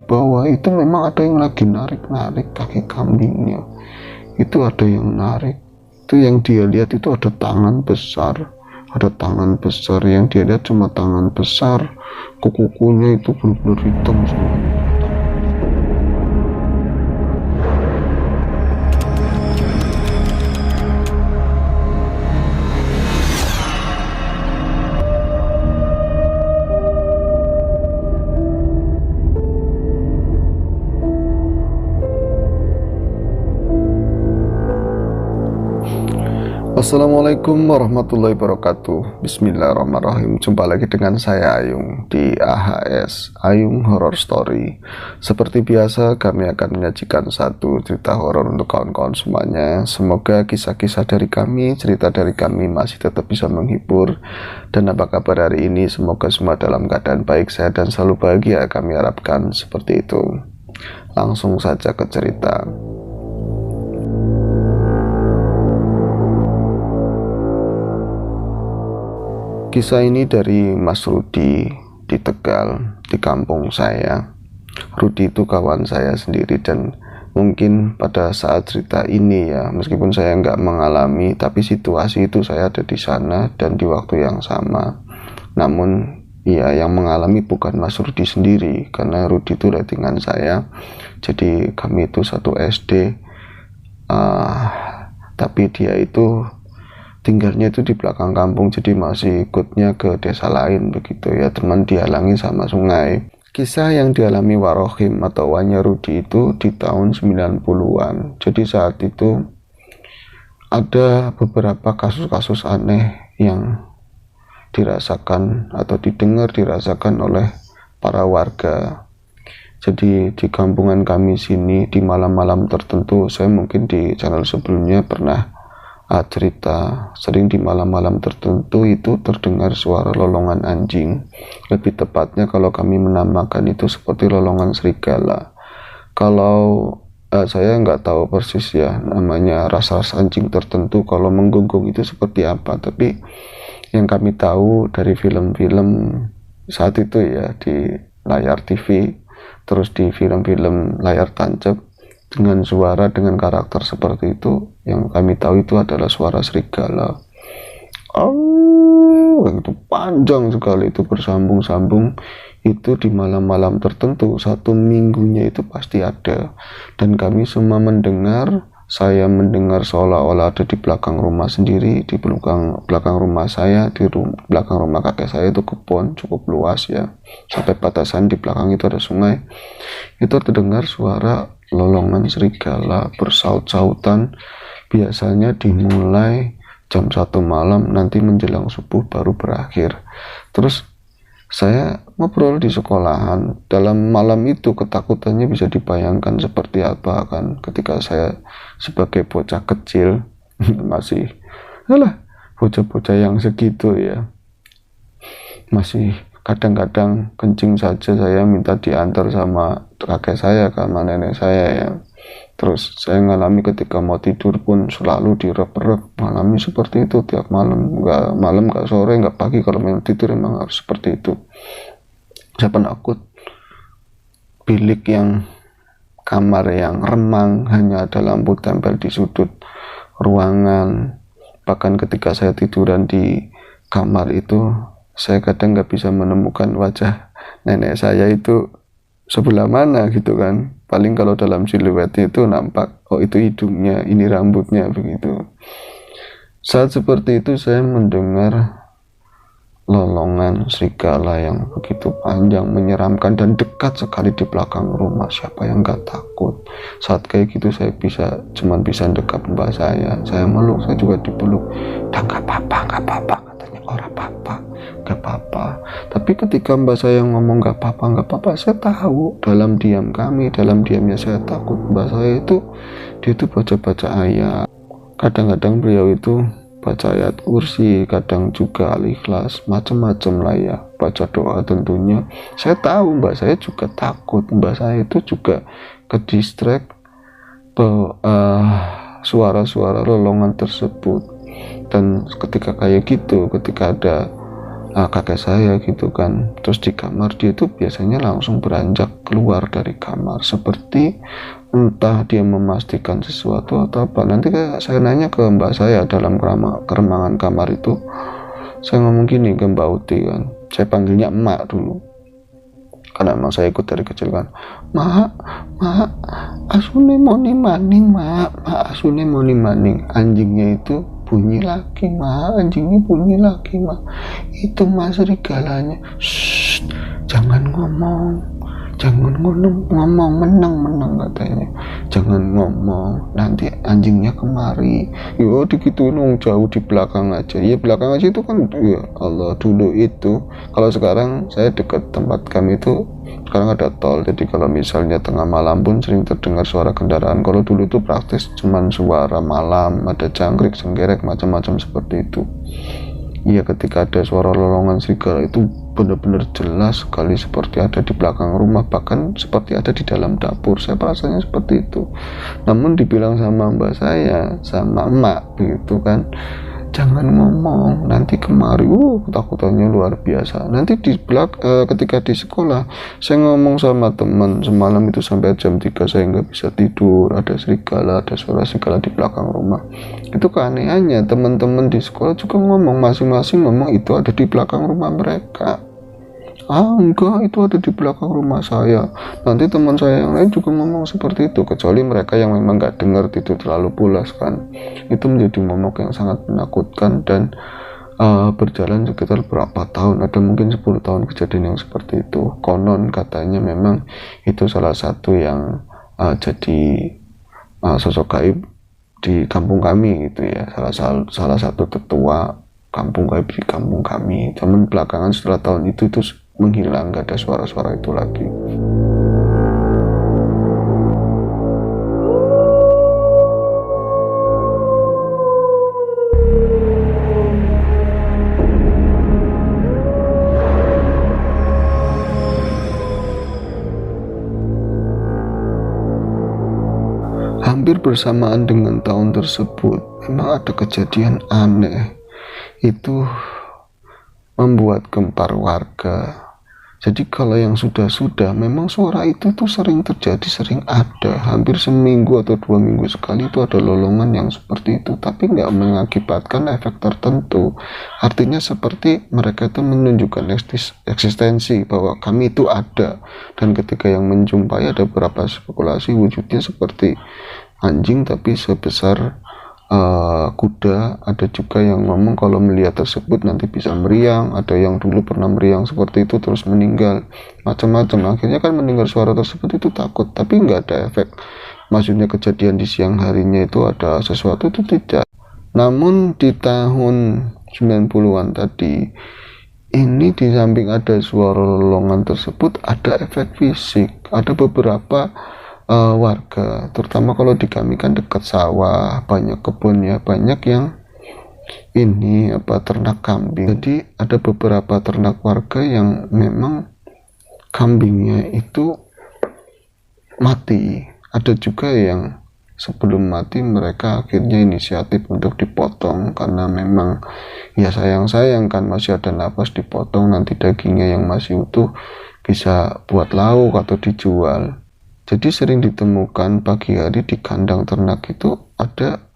bawah itu memang ada yang lagi narik kaki kambingnya. Itu ada yang narik, itu yang dia lihat itu ada tangan besar yang dia lihat cuma tangan besar, kukunya itu benar-benar hitam semuanya. Assalamualaikum warahmatullahi wabarakatuh. Bismillahirrahmanirrahim. Jumpa lagi dengan saya Ayung di AHS Ayung Horror Story. Seperti biasa kami akan menyajikan satu cerita horor untuk kawan-kawan semuanya. Semoga kisah-kisah dari kami, cerita dari kami masih tetap bisa menghibur. Dan apa kabar hari ini? Semoga semua dalam keadaan baik, sehat dan selalu bahagia. Kami harapkan seperti itu. Langsung saja ke cerita. Kisah ini dari Mas Rudi di Tegal, di kampung saya. Rudi itu kawan saya sendiri dan mungkin pada saat cerita ini ya, meskipun saya nggak mengalami, tapi situasi itu saya ada di sana dan di waktu yang sama. Namun ya, yang mengalami bukan Mas Rudi sendiri, karena Rudi itu ratingan saya. Jadi kami itu satu SD, tapi dia itu tinggalnya itu di belakang kampung, jadi masih ikutnya ke desa lain begitu ya, teman dihalangi sama sungai. Kisah yang dialami Warohim atau Wanya Rudi itu di tahun 90-an. Jadi saat itu ada beberapa kasus-kasus aneh yang dirasakan atau dirasakan oleh para warga. Jadi di kampungan kami sini di malam-malam tertentu, saya mungkin di channel sebelumnya pernah cerita, sering di malam-malam tertentu itu terdengar suara lolongan anjing. Lebih tepatnya kalau kami menamakan itu seperti lolongan serigala. Kalau saya nggak tahu persis ya namanya ras-ras anjing tertentu kalau menggonggong itu seperti apa, tapi yang kami tahu dari film-film saat itu ya, di layar TV, terus di film-film layar tancap, dengan suara dengan karakter seperti itu, yang kami tahu itu adalah suara serigala. Itu panjang sekali, itu bersambung-sambung. Itu di malam-malam tertentu, satu minggunya itu pasti ada. Dan kami semua mendengar, saya mendengar seolah-olah ada di belakang rumah sendiri, di belakang rumah saya, di belakang rumah kakek saya itu kebun cukup luas ya, sampai batasan di belakang itu ada sungai. Itu terdengar suara lolongan serigala bersaut-sautan, biasanya dimulai jam 1 malam, nanti menjelang subuh baru berakhir. Terus saya ngobrol di sekolahan, dalam malam itu ketakutannya bisa dibayangkan seperti apa kan, ketika saya sebagai bocah kecil masih bocah-bocah yang segitu ya, masih kadang-kadang kencing saja saya minta diantar sama kakek saya, sama nenek saya ya. Terus saya ngalami ketika mau tidur pun selalu direp-rep, ngalami seperti itu tiap malam, nggak sore, nggak pagi, kalau mau tidur emang harus seperti itu. Saya penakut. Bilik yang kamar yang remang, hanya ada lampu tempel di sudut ruangan. Bahkan ketika saya tiduran di kamar itu, saya kadang nggak bisa menemukan wajah nenek saya itu sebelah mana gitu kan. Paling kalau dalam siluetnya itu nampak, oh itu hidungnya, ini rambutnya begitu. Saat seperti itu saya mendengar lolongan serigala yang begitu panjang, menyeramkan dan dekat sekali di belakang rumah. Siapa yang nggak takut? Saat kayak gitu saya cuman bisa dekat mbak saya meluk, saya juga dipeluk. Dah nggak apa-apa katanya, orang apa-apa, nggak apa-apa. Tapi ketika mbak saya ngomong nggak apa-apa, saya tahu dalam diamnya saya takut. Mbak saya itu, dia itu baca ayat. Kadang-kadang beliau itu baca ayat kursi, kadang juga Al-Ikhlas, macam-macam lah ya, baca doa tentunya. Saya tahu mbak saya juga takut, mbak saya itu juga ke distract suara-suara lolongan tersebut. Dan ketika kayak gitu, ketika ada kakek saya gitu kan. Terus di kamar dia itu biasanya langsung beranjak keluar dari kamar, seperti entah dia memastikan sesuatu atau apa. Nanti saya nanya ke mbak saya dalam keremangan kamar itu, saya ngomong gini ke mbak Uti kan, saya panggilnya emak dulu karena emang saya ikut dari kecil kan. Mak, asune moni maning, mak asune moni maning. Anjingnya itu bunyi lagi, mak, anjingnya bunyi lagi, mak. Itu mas serigalanya. Shh, jangan ngomong, menang katanya, jangan ngomong, nanti anjingnya kemari. Yo dikitu nung, jauh di belakang aja. Ya belakang aja itu kan, ya Allah, dulu itu, kalau sekarang saya dekat tempat kami itu sekarang ada tol, jadi kalau misalnya tengah malam pun sering terdengar suara kendaraan. Kalau dulu itu praktis cuman suara malam, ada jangkrik, senggerek, macam-macam seperti itu. Iya, ketika ada suara lolongan serigala itu benar-benar jelas sekali, seperti ada di belakang rumah, bahkan seperti ada di dalam dapur. Saya rasanya seperti itu. Namun dibilang sama mbak saya, sama emak begitu kan, jangan ngomong, nanti kemari. Ketakutannya luar biasa. Nanti ketika di sekolah saya ngomong sama teman semalam itu sampai jam 3 saya nggak bisa tidur, ada serigala, ada suara serigala di belakang rumah. Itu keanehannya, teman-teman di sekolah juga ngomong, masing-masing ngomong itu ada di belakang rumah mereka. Enggak, itu ada di belakang rumah saya. Nanti teman saya yang lain juga ngomong seperti itu, kecuali mereka yang memang nggak dengar, tidur terlalu pulas kan. Itu menjadi momok yang sangat menakutkan. Dan berjalan sekitar berapa tahun, ada mungkin 10 tahun kejadian yang seperti itu. Konon katanya memang itu salah satu yang jadi sosok gaib di kampung kami gitu ya, salah satu tetua kampung gaib di kampung kami. Namun belakangan setelah tahun itu menghilang, gak ada suara-suara itu lagi. Hampir bersamaan dengan tahun tersebut memang ada kejadian aneh, itu membuat gempar warga. Jadi kalau yang sudah memang suara itu tuh sering terjadi, sering ada, hampir seminggu atau 2 minggu sekali itu ada lolongan yang seperti itu, tapi nggak mengakibatkan efek tertentu. Artinya seperti mereka itu menunjukkan eksistensi bahwa kami itu ada. Dan ketika yang menjumpai, ada beberapa spekulasi wujudnya seperti anjing tapi sebesar kuda. Ada juga yang ngomong kalau melihat tersebut nanti bisa meriang, ada yang dulu pernah meriang seperti itu terus meninggal, macam-macam. Akhirnya kan mendengar suara tersebut itu takut, tapi nggak ada efek. Maksudnya kejadian di siang harinya itu ada sesuatu, itu tidak. Namun di tahun 90-an tadi ini, di samping ada suara lolongan tersebut, ada efek fisik. Ada beberapa warga, terutama kalau di kami kan dekat sawah, banyak kebun ya, banyak yang ternak kambing. Jadi ada beberapa ternak warga yang memang kambingnya itu mati. Ada juga yang sebelum mati mereka akhirnya inisiatif untuk dipotong, karena memang ya sayang kan, masih ada napas, dipotong, nanti dagingnya yang masih utuh bisa buat lauk atau dijual. Jadi sering ditemukan pagi hari di kandang ternak itu ada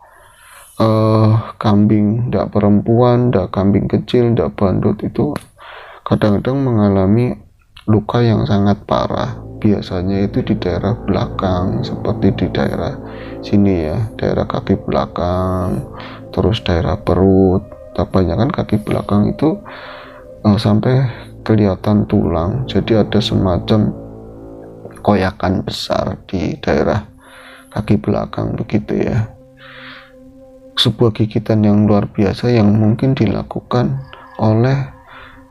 kambing, ndak perempuan, ndak kambing kecil, ndak bandut, itu kadang-kadang mengalami luka yang sangat parah. Biasanya itu di daerah belakang, seperti di daerah sini ya, daerah kaki belakang, terus daerah perut. Kebanyakan kaki belakang itu sampai kelihatan tulang. Jadi ada semacam koyakan besar di daerah kaki belakang begitu ya. Sebuah gigitan yang luar biasa yang mungkin dilakukan oleh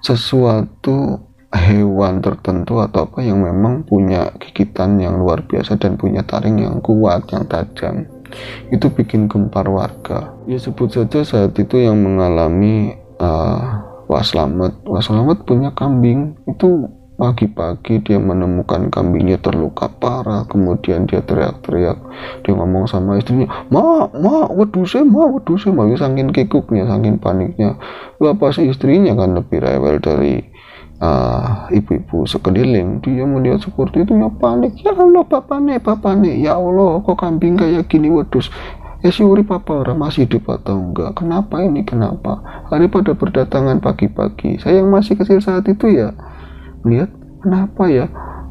sesuatu hewan tertentu atau apa yang memang punya gigitan yang luar biasa dan punya taring yang kuat, yang tajam. Itu bikin gempar warga. Ya sebut saja saat itu yang mengalami Wak Slamet punya kambing itu Pagi-pagi dia menemukan kambingnya terluka parah, kemudian dia teriak-teriak, dia ngomong sama istrinya, weduse, lagi saking kikuknya, saking paniknya. Lah pas istrinya kan lebih rewel dari ibu-ibu sekeliling, dia melihat seperti itu ya panik, ya Allah bapak nih, ya Allah kok kambing kayak gini wedus. Si urip apa orang masih hidup atau enggak, kenapa ini, kenapa hari pada berdatangan pagi-pagi. Saya yang masih kecil saat itu ya lihat, kenapa ya,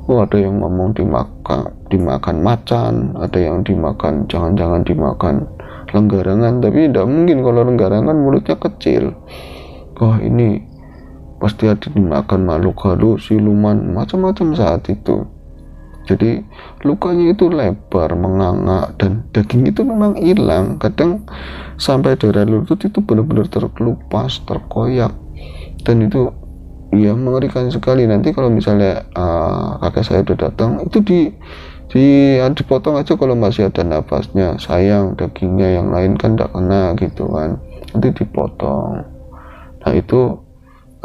ada yang ngomong dimakan macan, ada yang dimakan, jangan-jangan dimakan lenggarangan, tapi tidak mungkin kalau lenggarangan mulutnya kecil. Ini pasti ada dimakan makhluk halus, siluman, macam-macam saat itu. Jadi lukanya itu lebar, menganga, dan daging itu memang hilang, kadang sampai daerah lutut itu benar-benar terkelupas, terkoyak, dan itu ya mengerikan sekali. Nanti kalau misalnya kakek saya udah datang, itu dipotong aja kalau masih ada nafasnya, sayang dagingnya, yang lain kan tidak kena gitu kan, nanti dipotong. Nah itu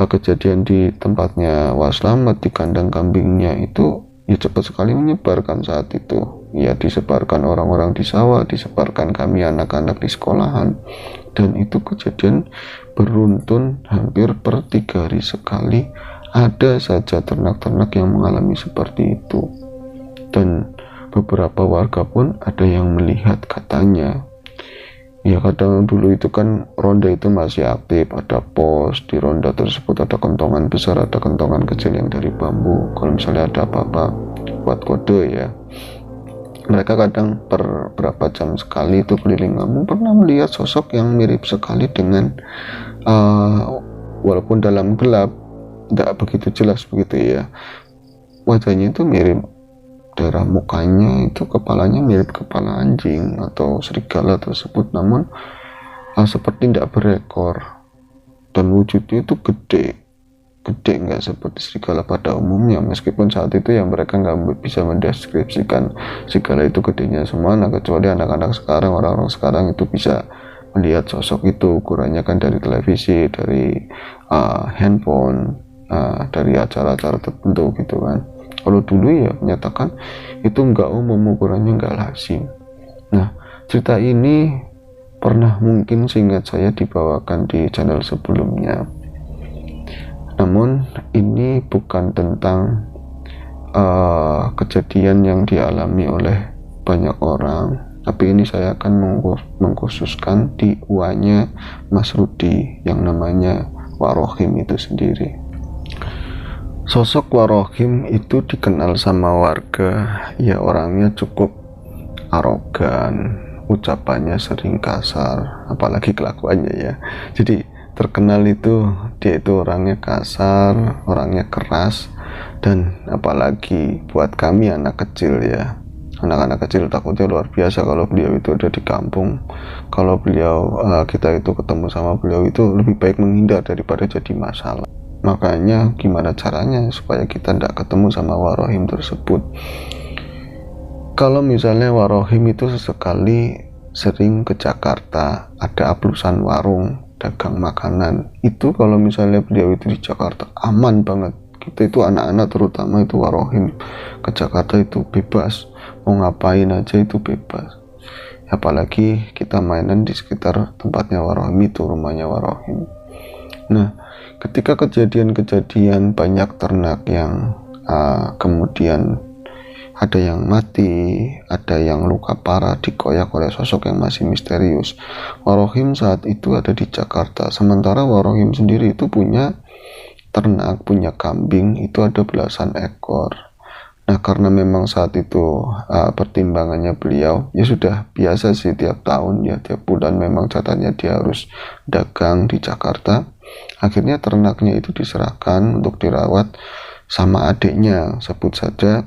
kejadian di tempatnya Waslamet, di kandang kambingnya itu ya cepat sekali menyebarkan saat itu, ya disebarkan orang-orang di sawah, disebarkan kami anak-anak di sekolahan, dan itu kejadian beruntun hampir per 3 hari sekali ada saja ternak-ternak yang mengalami seperti itu. Dan beberapa warga pun ada yang melihat, katanya ya kadang dulu itu kan ronda itu masih aktif, ada pos di ronda tersebut, ada kentongan besar, ada kentongan kecil yang dari bambu, kalau misalnya ada apa-apa buat kode ya. Mereka kadang per berapa jam sekali itu keliling kampung, pernah melihat sosok yang mirip sekali dengan walaupun dalam gelap tidak begitu jelas begitu ya, wajahnya itu mirip, daerah mukanya itu kepalanya mirip kepala anjing atau serigala tersebut, namun seperti tidak berekor, dan wujudnya itu gede nggak seperti serigala pada umumnya, meskipun saat itu yang mereka nggak bisa mendeskripsikan serigala itu gedenya semana, kecuali anak-anak sekarang, orang-orang sekarang itu bisa melihat sosok itu, ukurannya kan dari televisi, dari handphone, dari acara-acara tertentu gitu kan. Kalau dulu ya menyatakan itu nggak umum, ukurannya nggak lazim. Nah cerita ini pernah mungkin seingat saya dibawakan di channel sebelumnya, namun ini bukan tentang kejadian yang dialami oleh banyak orang, tapi ini saya akan mengkhususkan di uanya Mas Rudi yang namanya Warohim itu sendiri. Sosok Warohim itu dikenal sama warga, ya orangnya cukup arogan, ucapannya sering kasar, apalagi kelakuannya ya. Jadi terkenal itu dia itu orangnya kasar, orangnya keras, dan apalagi buat kami anak kecil ya, anak-anak kecil takutnya luar biasa kalau beliau itu ada di kampung. Kalau beliau kita itu ketemu sama beliau itu lebih baik menghindar daripada jadi masalah. Makanya gimana caranya supaya kita tidak ketemu sama Warohim tersebut? Kalau misalnya Warohim itu sesekali sering ke Jakarta, ada aplusan warung dagang makanan, itu kalau misalnya beliau itu di Jakarta aman banget. Kita itu anak-anak terutama itu Warohim ke Jakarta itu bebas, mau ngapain aja itu bebas. Apalagi kita mainan di sekitar tempatnya Warohim itu, rumahnya Warohim. Nah ketika kejadian-kejadian banyak ternak yang kemudian ada yang mati, ada yang luka parah, dikoyak oleh sosok yang masih misterius, Warohim saat itu ada di Jakarta. Sementara Warohim sendiri itu punya ternak, punya kambing itu ada belasan ekor. Nah karena memang saat itu pertimbangannya beliau ya sudah biasa sih, tiap tahun ya tiap bulan memang jatahnya dia harus dagang di Jakarta. Akhirnya ternaknya itu diserahkan untuk dirawat sama adiknya, sebut saja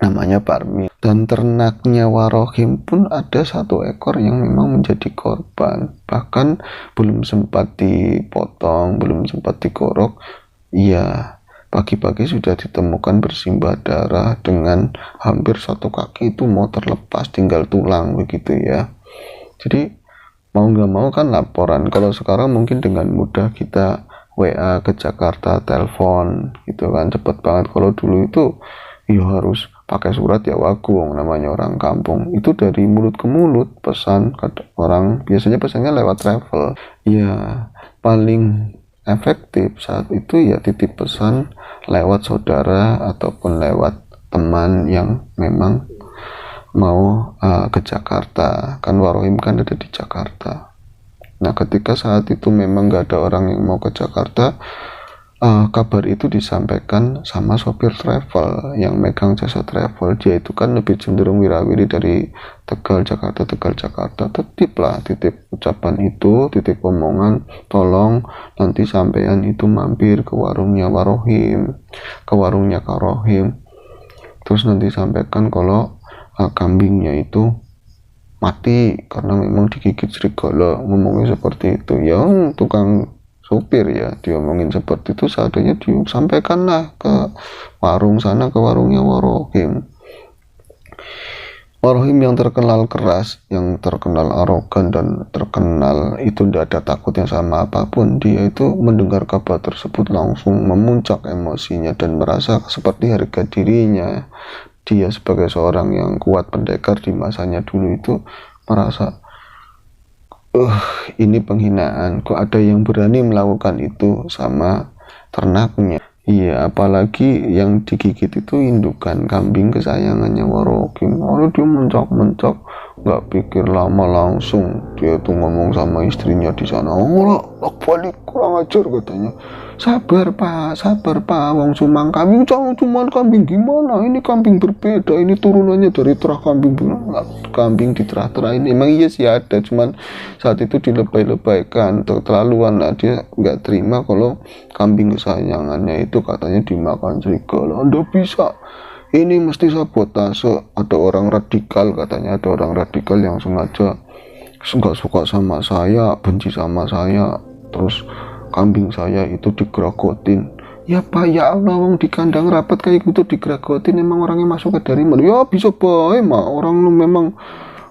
namanya Parmi. Dan ternaknya Warohim pun ada 1 ekor yang memang menjadi korban, bahkan belum sempat dipotong, belum sempat digorok, ya pagi-pagi sudah ditemukan bersimbah darah dengan hampir 1 kaki itu mau terlepas, tinggal tulang begitu ya. Jadi mau nggak mau kan laporan. Kalau sekarang mungkin dengan mudah kita WA ke Jakarta, telepon gitu kan, cepet banget. Kalau dulu itu ya harus pakai surat ya wagung, namanya orang kampung itu dari mulut ke mulut pesan orang, biasanya pesannya lewat travel ya. Paling efektif saat itu ya titip pesan lewat saudara ataupun lewat teman yang memang mau ke Jakarta, kan Warohim kan ada di Jakarta. Nah ketika saat itu memang gak ada orang yang mau ke Jakarta, kabar itu disampaikan sama sopir travel yang megang jasa travel. Dia itu kan lebih cenderung wirawiri dari Tegal Jakarta, titip ucapan itu, titip omongan, tolong nanti sampean itu mampir ke warungnya Warohim, ke warungnya Karohim, terus nanti sampaikan kalau kambingnya itu mati karena memang digigit serigala. Ngomongnya seperti itu ya, tukang sopir ya diomongin seperti itu, seadanya disampaikanlah ke warung sana, ke warungnya Warohim. Warohim yang terkenal keras, yang terkenal arogan, dan terkenal itu tidak ada takutnya sama apapun. Dia itu mendengar kabar tersebut langsung memuncak emosinya dan merasa seperti harga dirinya. Dia sebagai seorang yang kuat pendekar di masanya dulu itu merasa ini penghinaan, kok ada yang berani melakukan itu sama ternaknya. Iya, apalagi yang digigit itu indukan kambing kesayangannya Warohim. Lalu dia mencak-mencak, nggak pikir lama langsung dia tuh ngomong sama istrinya di sana. Balik, kurang ajar katanya. Sabar pak, wong sumang kambing cuman kambing gimana? Ini kambing berbeda, ini turunannya dari terah kambing. Kambing di terah-terah ini emang iya sih ada, cuman saat itu dilebay-lebaykan, terlaluan lah. Dia nggak terima kalau kambing kesayangannya itu katanya dimakan serigala. Anda bisa, ini mesti sabotase, ada orang radikal katanya, ada orang radikal yang sengaja nggak suka sama saya, benci sama saya, terus kambing saya itu digerogotin. Ya pak, ya Allah, wong di kandang rapat kayak gitu digerogotin, emang orangnya masuk ke dari mana? Ya bisa baik mah,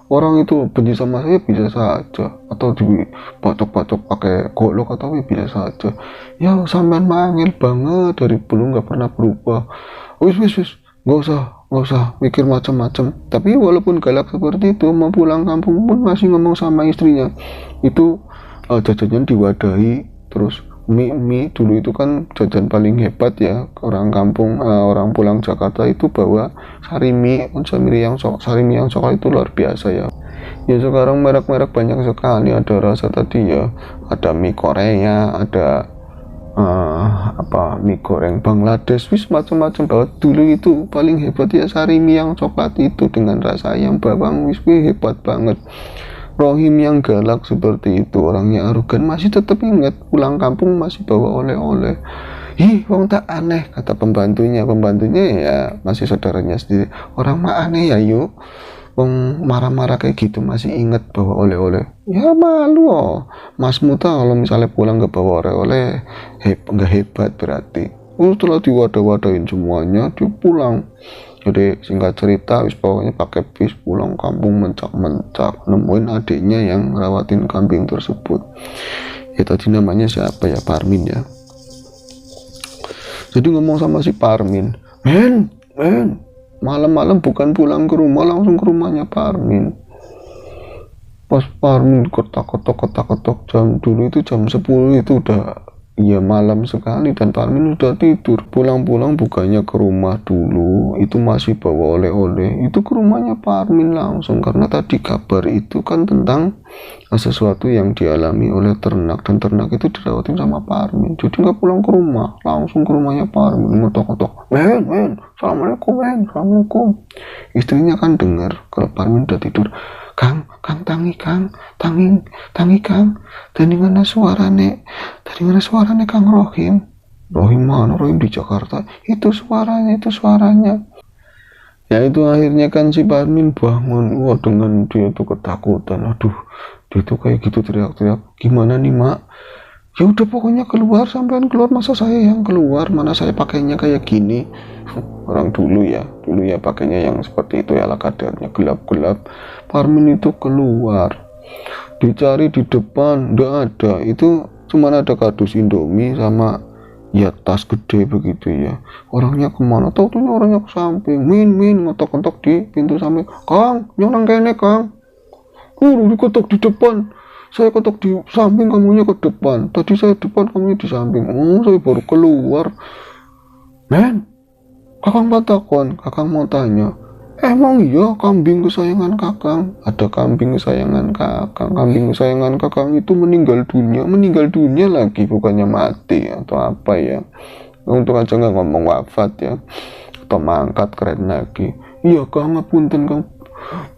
orang itu benci sama saya bisa saja, atau dibacok-bacok pakai golok atau bisa saja. Ya sampean mangil banget, dari dulu nggak pernah berubah. Wis nggak usah mikir macam-macam. Tapi walaupun galak seperti itu, mau pulang kampung pun masih ngomong sama istrinya itu jajannya diwadahi. Terus mie dulu itu kan jajan paling hebat ya, orang kampung, orang pulang Jakarta itu bawa sari mie yang coklat itu luar biasa ya. Ya sekarang merek-merek banyak sekali, ada rasa tadi ya, ada mie Korea, ada mie goreng Bangladesh, wis macam-macam. Bahwa dulu itu paling hebat ya sari mie yang coklat itu dengan rasa ayam bawang, wis hebat banget. Rohim yang galak seperti itu, orangnya arogan, masih tetap ingat pulang kampung masih bawa oleh-oleh. Wong tak aneh, kata pembantunya ya masih saudaranya sendiri. Orang mah aneh ya yuk, wong marah-marah kayak gitu masih ingat bawa oleh-oleh. Ya malu Mas Muta kalau misalnya pulang gak bawa oleh-oleh, nggak hebat berarti. Setelah diwadah-wadahin semuanya, dia pulang. Jadi singkat cerita, pokoknya pakai bis pulang kampung mencak-mencak, nemuin adiknya yang ngerawatin kambing tersebut. Ya tadi namanya siapa ya, Parmin ya. Jadi ngomong sama si Parmin, men, malam-malam bukan pulang ke rumah, langsung ke rumahnya Parmin. Pas Parmin ketok-ketok jam dulu itu jam 10 itu udah ya malam sekali dan Parmin udah tidur. Pulang-pulang bukannya ke rumah dulu, itu masih bawa oleh-oleh, itu ke rumahnya Parmin langsung, karena tadi kabar itu kan tentang sesuatu yang dialami oleh ternak, dan ternak itu dirawatin sama Parmin. Jadi nggak pulang ke rumah, langsung ke rumahnya Parmin, ngetok-ngetok, men, assalamualaikum. Istrinya kan dengar kalau Parmin udah tidur. Kang, tangi Kang, dari mana suarane Kang Rohim mana? Rohim di Jakarta, itu suaranya. Ya itu akhirnya kan si Parmin bangun, dengan dia tuh ketakutan. Aduh, dia tuh kayak gitu teriak-teriak, gimana nih mak? Ya udah pokoknya keluar, sampean keluar, masa saya yang keluar, mana saya pakainya kayak gini. Orang dulu ya pakainya yang seperti itu ya, ala kadarnya gelap-gelap. Parmin itu keluar, dicari di depan, nggak ada. Itu cuman ada kardus Indomie sama ya tas gede begitu ya. Orangnya kemana, tahu orangnya ke samping, min ngotok-ngotok di pintu samping. Kang, nyonang kene Kang, diketok di depan, saya ketok di samping, kamunya ke depan. Tadi saya depan, kamunya di samping. Saya baru keluar. Men, Kakang patakon, Kakang mau tanya, emang iya kambing kesayangan Kakang? Ada kambing kesayangan Kakang. Kambing kesayangan Kakang itu meninggal dunia lagi, bukannya mati atau apa ya. Untuk aja nggak ngomong wafat ya, atau mangkat, keren lagi. Iya Kang, ngapunten Kang.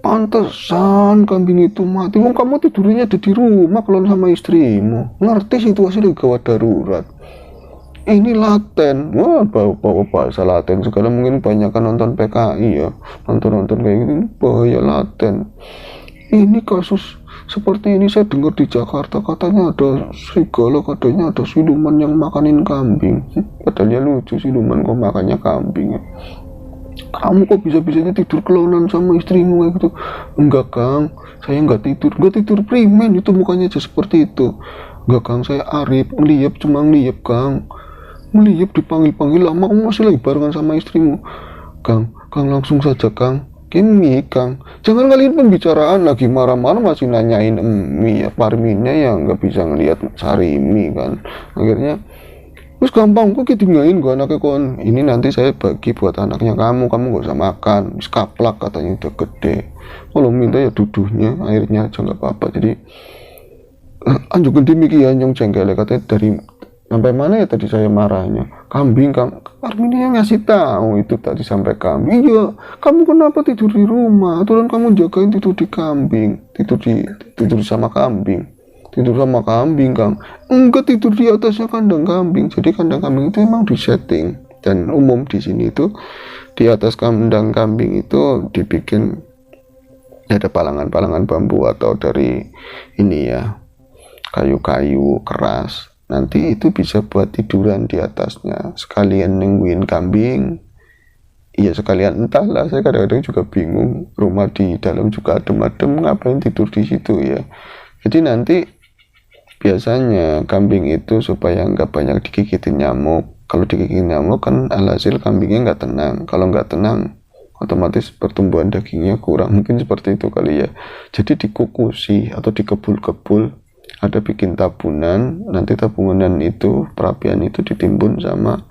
Pantesan kambing itu mati. Wong kamu tidurnya ada di rumah kalau sama istrimu. Ngerti situasi lagi gawat darurat. Ini laten, wah bawa bahasa laten segala, mungkin banyak kan nonton PKI ya, nonton kayak gini, bahaya laten. Ini kasus seperti ini saya dengar di Jakarta, katanya ada serigala, katanya ada siluman yang makanin kambing. Padahal ya lucu, siluman kok makannya kambing ya. Kamu kok bisa-bisanya tidur kelonan sama istrimu kayak gitu? Enggak Kang, saya enggak tidur primen, itu mukanya aja seperti itu. Enggak Kang, saya Arif, cuma ngeliep Kang. Melihat dipanggil-panggil lama, kamu masih lagi barengan sama istrimu. Kang langsung saja Kang. Kimi Kang, jangan kalian pembicaraan lagi marah-marah masih nanyain mie ya, Parminnya yang nggak bisa ngelihat Sarimi kan. Akhirnya terus gampang kok tinggalin gua anaknya kon. Ini nanti saya bagi buat anaknya kamu gak usah makan. Wis kaplak katanya udah gede. Kalau minta ya duduhnya, airnya aja nggak apa-apa. Jadi anjukin demikian yang jengkel katanya dari sampai mana ya tadi saya marahnya? Kambing Kang, Arminia yang ngasih tahu itu tadi sampai kambing. Iya, kamu kenapa tidur di rumah? Aturan kamu jagain tidur di kambing, tidur sama kambing. Tidur sama kambing Kang. Enggak, tidur di atasnya kandang kambing. Jadi kandang kambing itu emang disetting, dan umum di sini itu di atas kandang kambing itu dibikin ada palangan-palangan bambu atau dari ini ya, kayu-kayu keras. Nanti itu bisa buat tiduran di atasnya, sekalian nungguin kambing. Iya sekalian, entahlah, saya kadang-kadang juga bingung, rumah di dalam juga adem-adem, ngapain tidur di situ ya. Jadi nanti biasanya kambing itu supaya nggak banyak digigitin nyamuk. Kalau digigitin nyamuk kan alhasil kambingnya nggak tenang. Kalau nggak tenang otomatis pertumbuhan dagingnya kurang, mungkin seperti itu kali ya. Jadi dikukusi atau dikebul-kebul, ada bikin tabunan, nanti tabungan itu, perapian itu ditimbun sama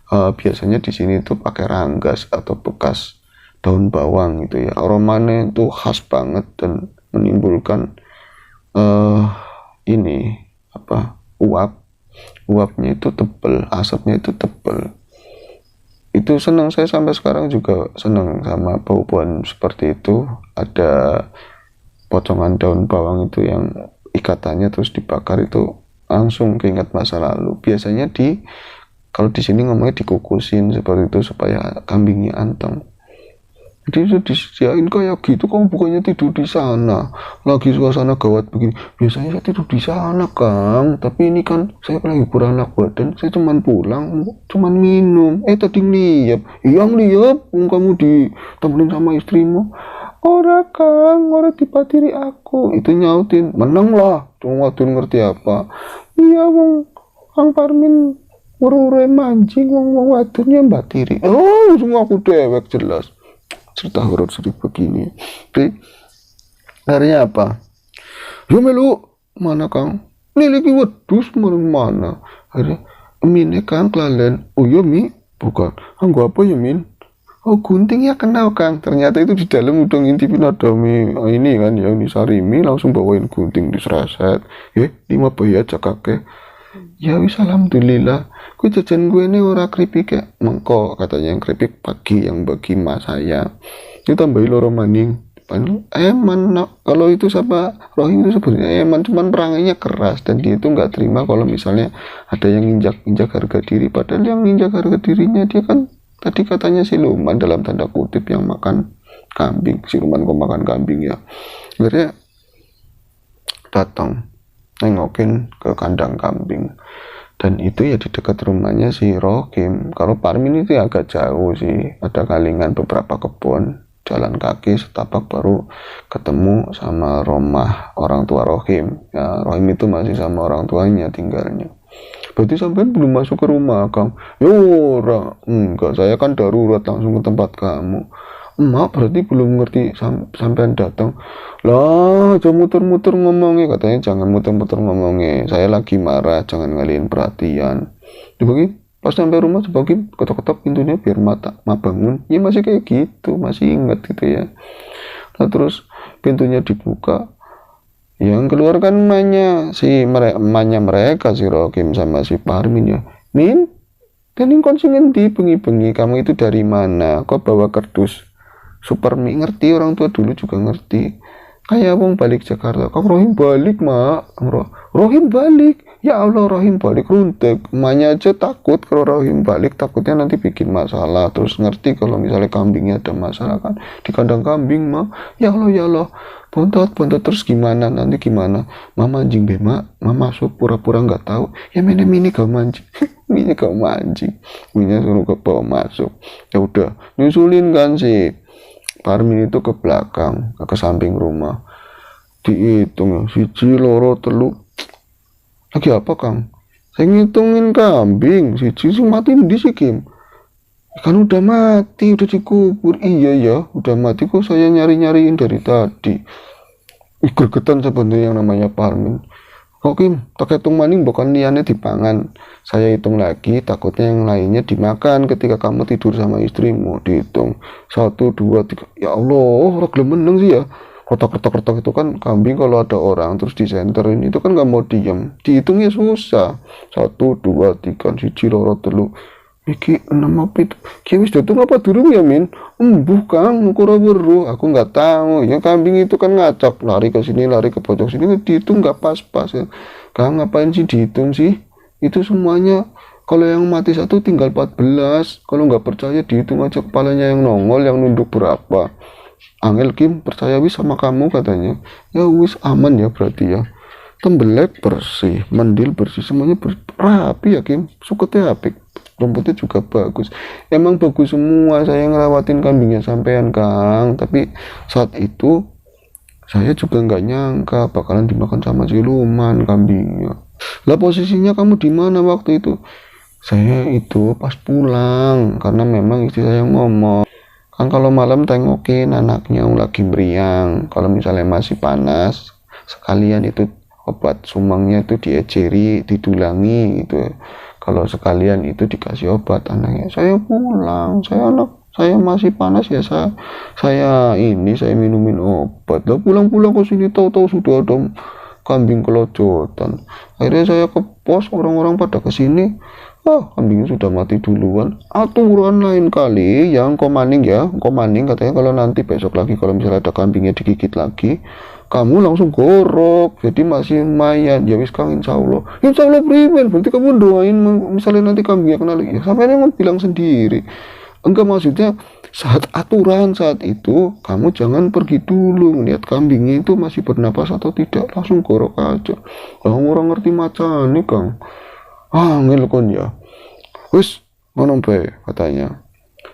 biasanya di sini tuh pakai ranggas atau bekas daun bawang gitu ya. Aromanya itu khas banget dan menimbulkan ini apa, uapnya itu tebel, asapnya itu tebel. Itu senang, saya sampai sekarang juga senang sama bau-bauan seperti itu. Ada potongan daun bawang itu yang ikatannya terus dibakar, itu langsung keinget masa lalu. Biasanya kalau di sini ngomongnya dikukusin seperti itu supaya kambingnya anteng. Jadi itu disediain kayak gitu. Kamu bukannya tidur di sana, lagi suasana gawat begini. Biasanya saya tidur di sana Kang, tapi ini kan saya lagi beranak badan, saya cuman pulang, cuman minum. Tadi ngeliap, yang liap kamu ditemenin sama istrimu. Ora Kang, ora dipatiri aku. Itu nyautin, menang lah, cuma wadon ngerti apa. Iya wong Kang Parmin urure mancing, wong wadonnya batiri. Semua aku dewek jelas. Cerita horor sedih begini. Jadi akhirnya apa? Yo melu mana Kang? Niliki wedus mana? Akhirnya mine Kang kelalen. Oh iya mi, bukan. Anggo apa ya min? Oh gunting ya, kenal Kang. Ternyata itu di dalam udah ngintipin ada mie ini kan, yang di Sarimi, langsung bawain gunting disereset. 5 bayi aja kakek. Ya wis alhamdulillah. Gue jajan gue ini ora keripik ya. Mengko katanya yang keripik pagi, yang bagi mas saya. Ini tambahin loro maning. Eman, kalau itu sama Rohim itu sebenarnya Eman, cuman perangainya keras dan dia itu nggak terima kalau misalnya ada yang injak harga diri. Padahal yang injak harga dirinya dia kan tadi katanya siluman dalam tanda kutip yang makan kambing. Siluman kok makan kambing ya. Akhirnya datang nengokin ke kandang kambing, dan itu ya di dekat rumahnya si Rohim. Kalau Parmin itu agak jauh sih, ada kalingan beberapa kebun jalan kaki setapak baru ketemu sama rumah orang tua Rohim. Ya, Rohim itu masih sama orang tuanya tinggalnya. Berarti sampean belum masuk ke rumah, Kang? Yo, enggak, saya kan darurat langsung ke tempat kamu. Emak berarti belum ngerti sampean datang. Lah, jangan muter-muter ngomongnya, katanya jangan muter-muter ngomongnya. Saya lagi marah, jangan ngalihin perhatian. Dibagi pas sampai rumah sebagai ketok-ketok pintunya biar ma bangun. Ya masih kayak gitu, masih ingat gitu ya. Nah terus pintunya dibuka, yang keluar kan emaknya mereka si Rokim sama si Parmin ya. Min, tening konsingen di bengi-bengi, kamu itu dari mana? Kok bawa kardus super mie? Ngerti, orang tua dulu juga ngerti. Kayak wong balik Jakarta. Kok Rohim balik, Mak? Rohim balik. Ya Allah, Rohim balik runtek. Emaknya aja takut kalau Rohim balik, takutnya nanti bikin masalah. Terus ngerti kalau misalnya kambingnya ada masalah kan di kandang kambing, Mak. Ya Allah, bontot terus gimana, nanti gimana? Mama anjing bema, mama masuk pura-pura nggak tahu. Ya mini kau mancing. Mini kau mancing. Mini suruh ke bawah masuk. Ya udah, nyusulin kan sih. Parmin itu ke belakang, ke samping rumah. Dihitung, siji loro telu. Lagi apa, Kang? Saya ngitungin kambing, siji sing mati di sih, Kim. Kan udah mati, udah dikubur. Iya ya, udah mati kok saya nyari-nyariin dari tadi. Gregetan sebenarnya yang namanya Parmin. Kok Kim, tak hitung maning bukan liannya dipangan. Saya hitung lagi, takutnya yang lainnya dimakan ketika kamu tidur sama istrimu. Dihitung 1, 2, 3. Ya Allah, reglem meneng sih ya. Kotak-kotak itu kan kambing kalau ada orang terus disenterin itu kan nggak mau diam, dihitungnya susah. 1, 2, 3, siji loro telu. Iki 6 apa itu? Ki wis datung apa durung ya, Min? Kang, kura weruh. Aku nggak tahu. Ya kambing itu kan ngacak, lari ke sini, lari ke pojok sini, dihitung nggak pas-pas ya. Kang ngapain sih dihitung sih? Itu semuanya kalau yang mati satu tinggal 14. Kalau nggak percaya dihitung aja kepalanya yang nongol, yang nunduk berapa. Angel Kim percaya wis sama kamu katanya. Ya wis aman ya berarti ya. Tembelek bersih, mendil bersih, semuanya rapi ya Kim. Suketnya apik, rumputnya juga bagus. Emang bagus semua, saya ngerawatin kambingnya sampean Kang. Tapi saat itu saya juga nggak nyangka bakalan dimakan sama siluman kambingnya. Lah posisinya kamu di mana waktu itu? Saya itu pas pulang karena memang istri saya ngomong. Kan kalau malam tengokin anaknya lagi meriang, kalau misalnya masih panas sekalian itu obat sumangnya itu diejeri, didulangi gitu. Kalau sekalian itu dikasih obat anaknya. Saya pulang, saya masih panas ya, saya minumin obat. Lah pulang-pulang ke sini tahu-tahu sudah ada kambing kelojotan. Akhirnya saya ke pos, orang-orang pada ke sini. Kambingnya sudah mati duluan. Aturan lain kali yang komaning katanya kalau nanti besok lagi kalau misalnya ada kambingnya digigit lagi, kamu langsung gorok. Jadi masih lumayan. Ya wis Kang, insya Allah primen. Berarti kamu doain misalnya nanti kambingnya kena lagi. Ya, sampai yang bilang sendiri. Enggak, maksudnya saat aturan saat itu kamu jangan pergi dulu lihat kambingnya itu masih bernapas atau tidak, langsung gorok aja. Orang ngerti macan nih Kang. Ngelakon ya. Wis ngono bae katanya.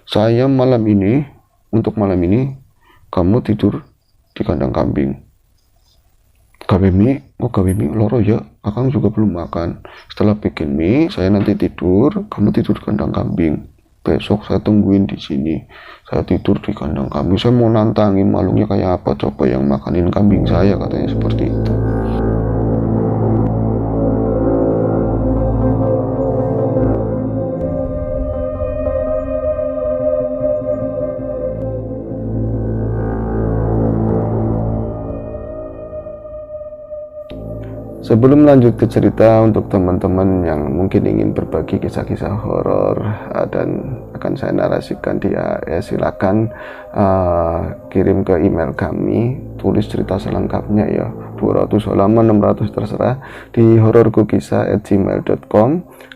Saya untuk malam ini kamu tidur di kandang kambing. Gawe mie loro ya. Akang juga belum makan. Setelah bikin mie, saya nanti tidur, kamu tidur di kandang kambing. Besok saya tungguin di sini. Saya tidur di kandang kambing. Saya mau nantangin malungnya kayak apa coba yang makanin kambing saya, katanya seperti itu. Sebelum lanjut ke cerita, untuk teman-teman yang mungkin ingin berbagi kisah-kisah horor dan akan saya narasikan silakan kirim ke email kami, tulis cerita selengkapnya ya, 200 halaman 600 terserah, di hororkukisah@gmail.com,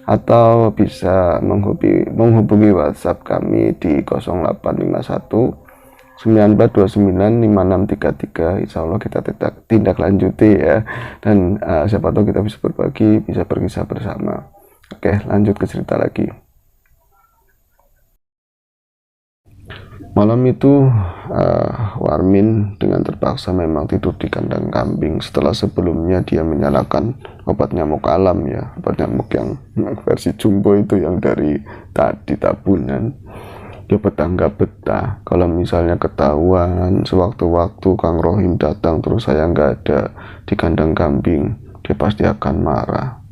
atau bisa menghubungi WhatsApp kami di 0851 94295633. Insya Allah kita tindak lanjuti ya, dan siapa tahu kita bisa berbagi, bisa berkisah bersama. Oke, lanjut ke cerita lagi. Malam itu Warmin dengan terpaksa memang tidur di kandang kambing setelah sebelumnya dia menyalakan obat nyamuk alam ya, obat nyamuk yang versi jumbo itu yang dari tadi tabunan. Dia betah nggak betah kalau misalnya ketahuan sewaktu-waktu Kang Rohim datang terus saya nggak ada di kandang kambing, dia pasti akan marah.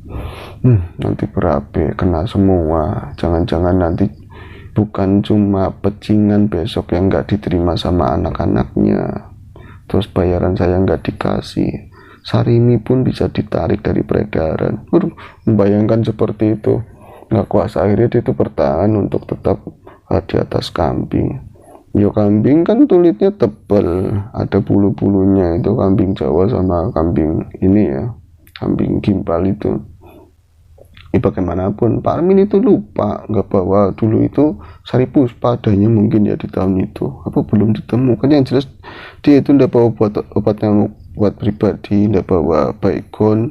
Nanti berabe kena semua, jangan-jangan nanti bukan cuma pecingan besok yang nggak diterima sama anak-anaknya, terus bayaran saya nggak dikasih, Sarimi pun bisa ditarik dari peredaran. Membayangkan seperti itu, nggak kuasa akhirnya dia itu bertahan untuk tetap di atas kambing. Yo, kambing kan kulitnya tebal, ada bulu-bulunya, itu kambing Jawa sama kambing ini ya, kambing gimbal itu. Bagaimanapun Pak Armin itu lupa nggak bawa dulu itu sari puspa adanya mungkin ya di tahun itu, apa belum ditemukan. Yang jelas dia itu nggak bawa obatnya buat pribadi, nggak bawa baygon,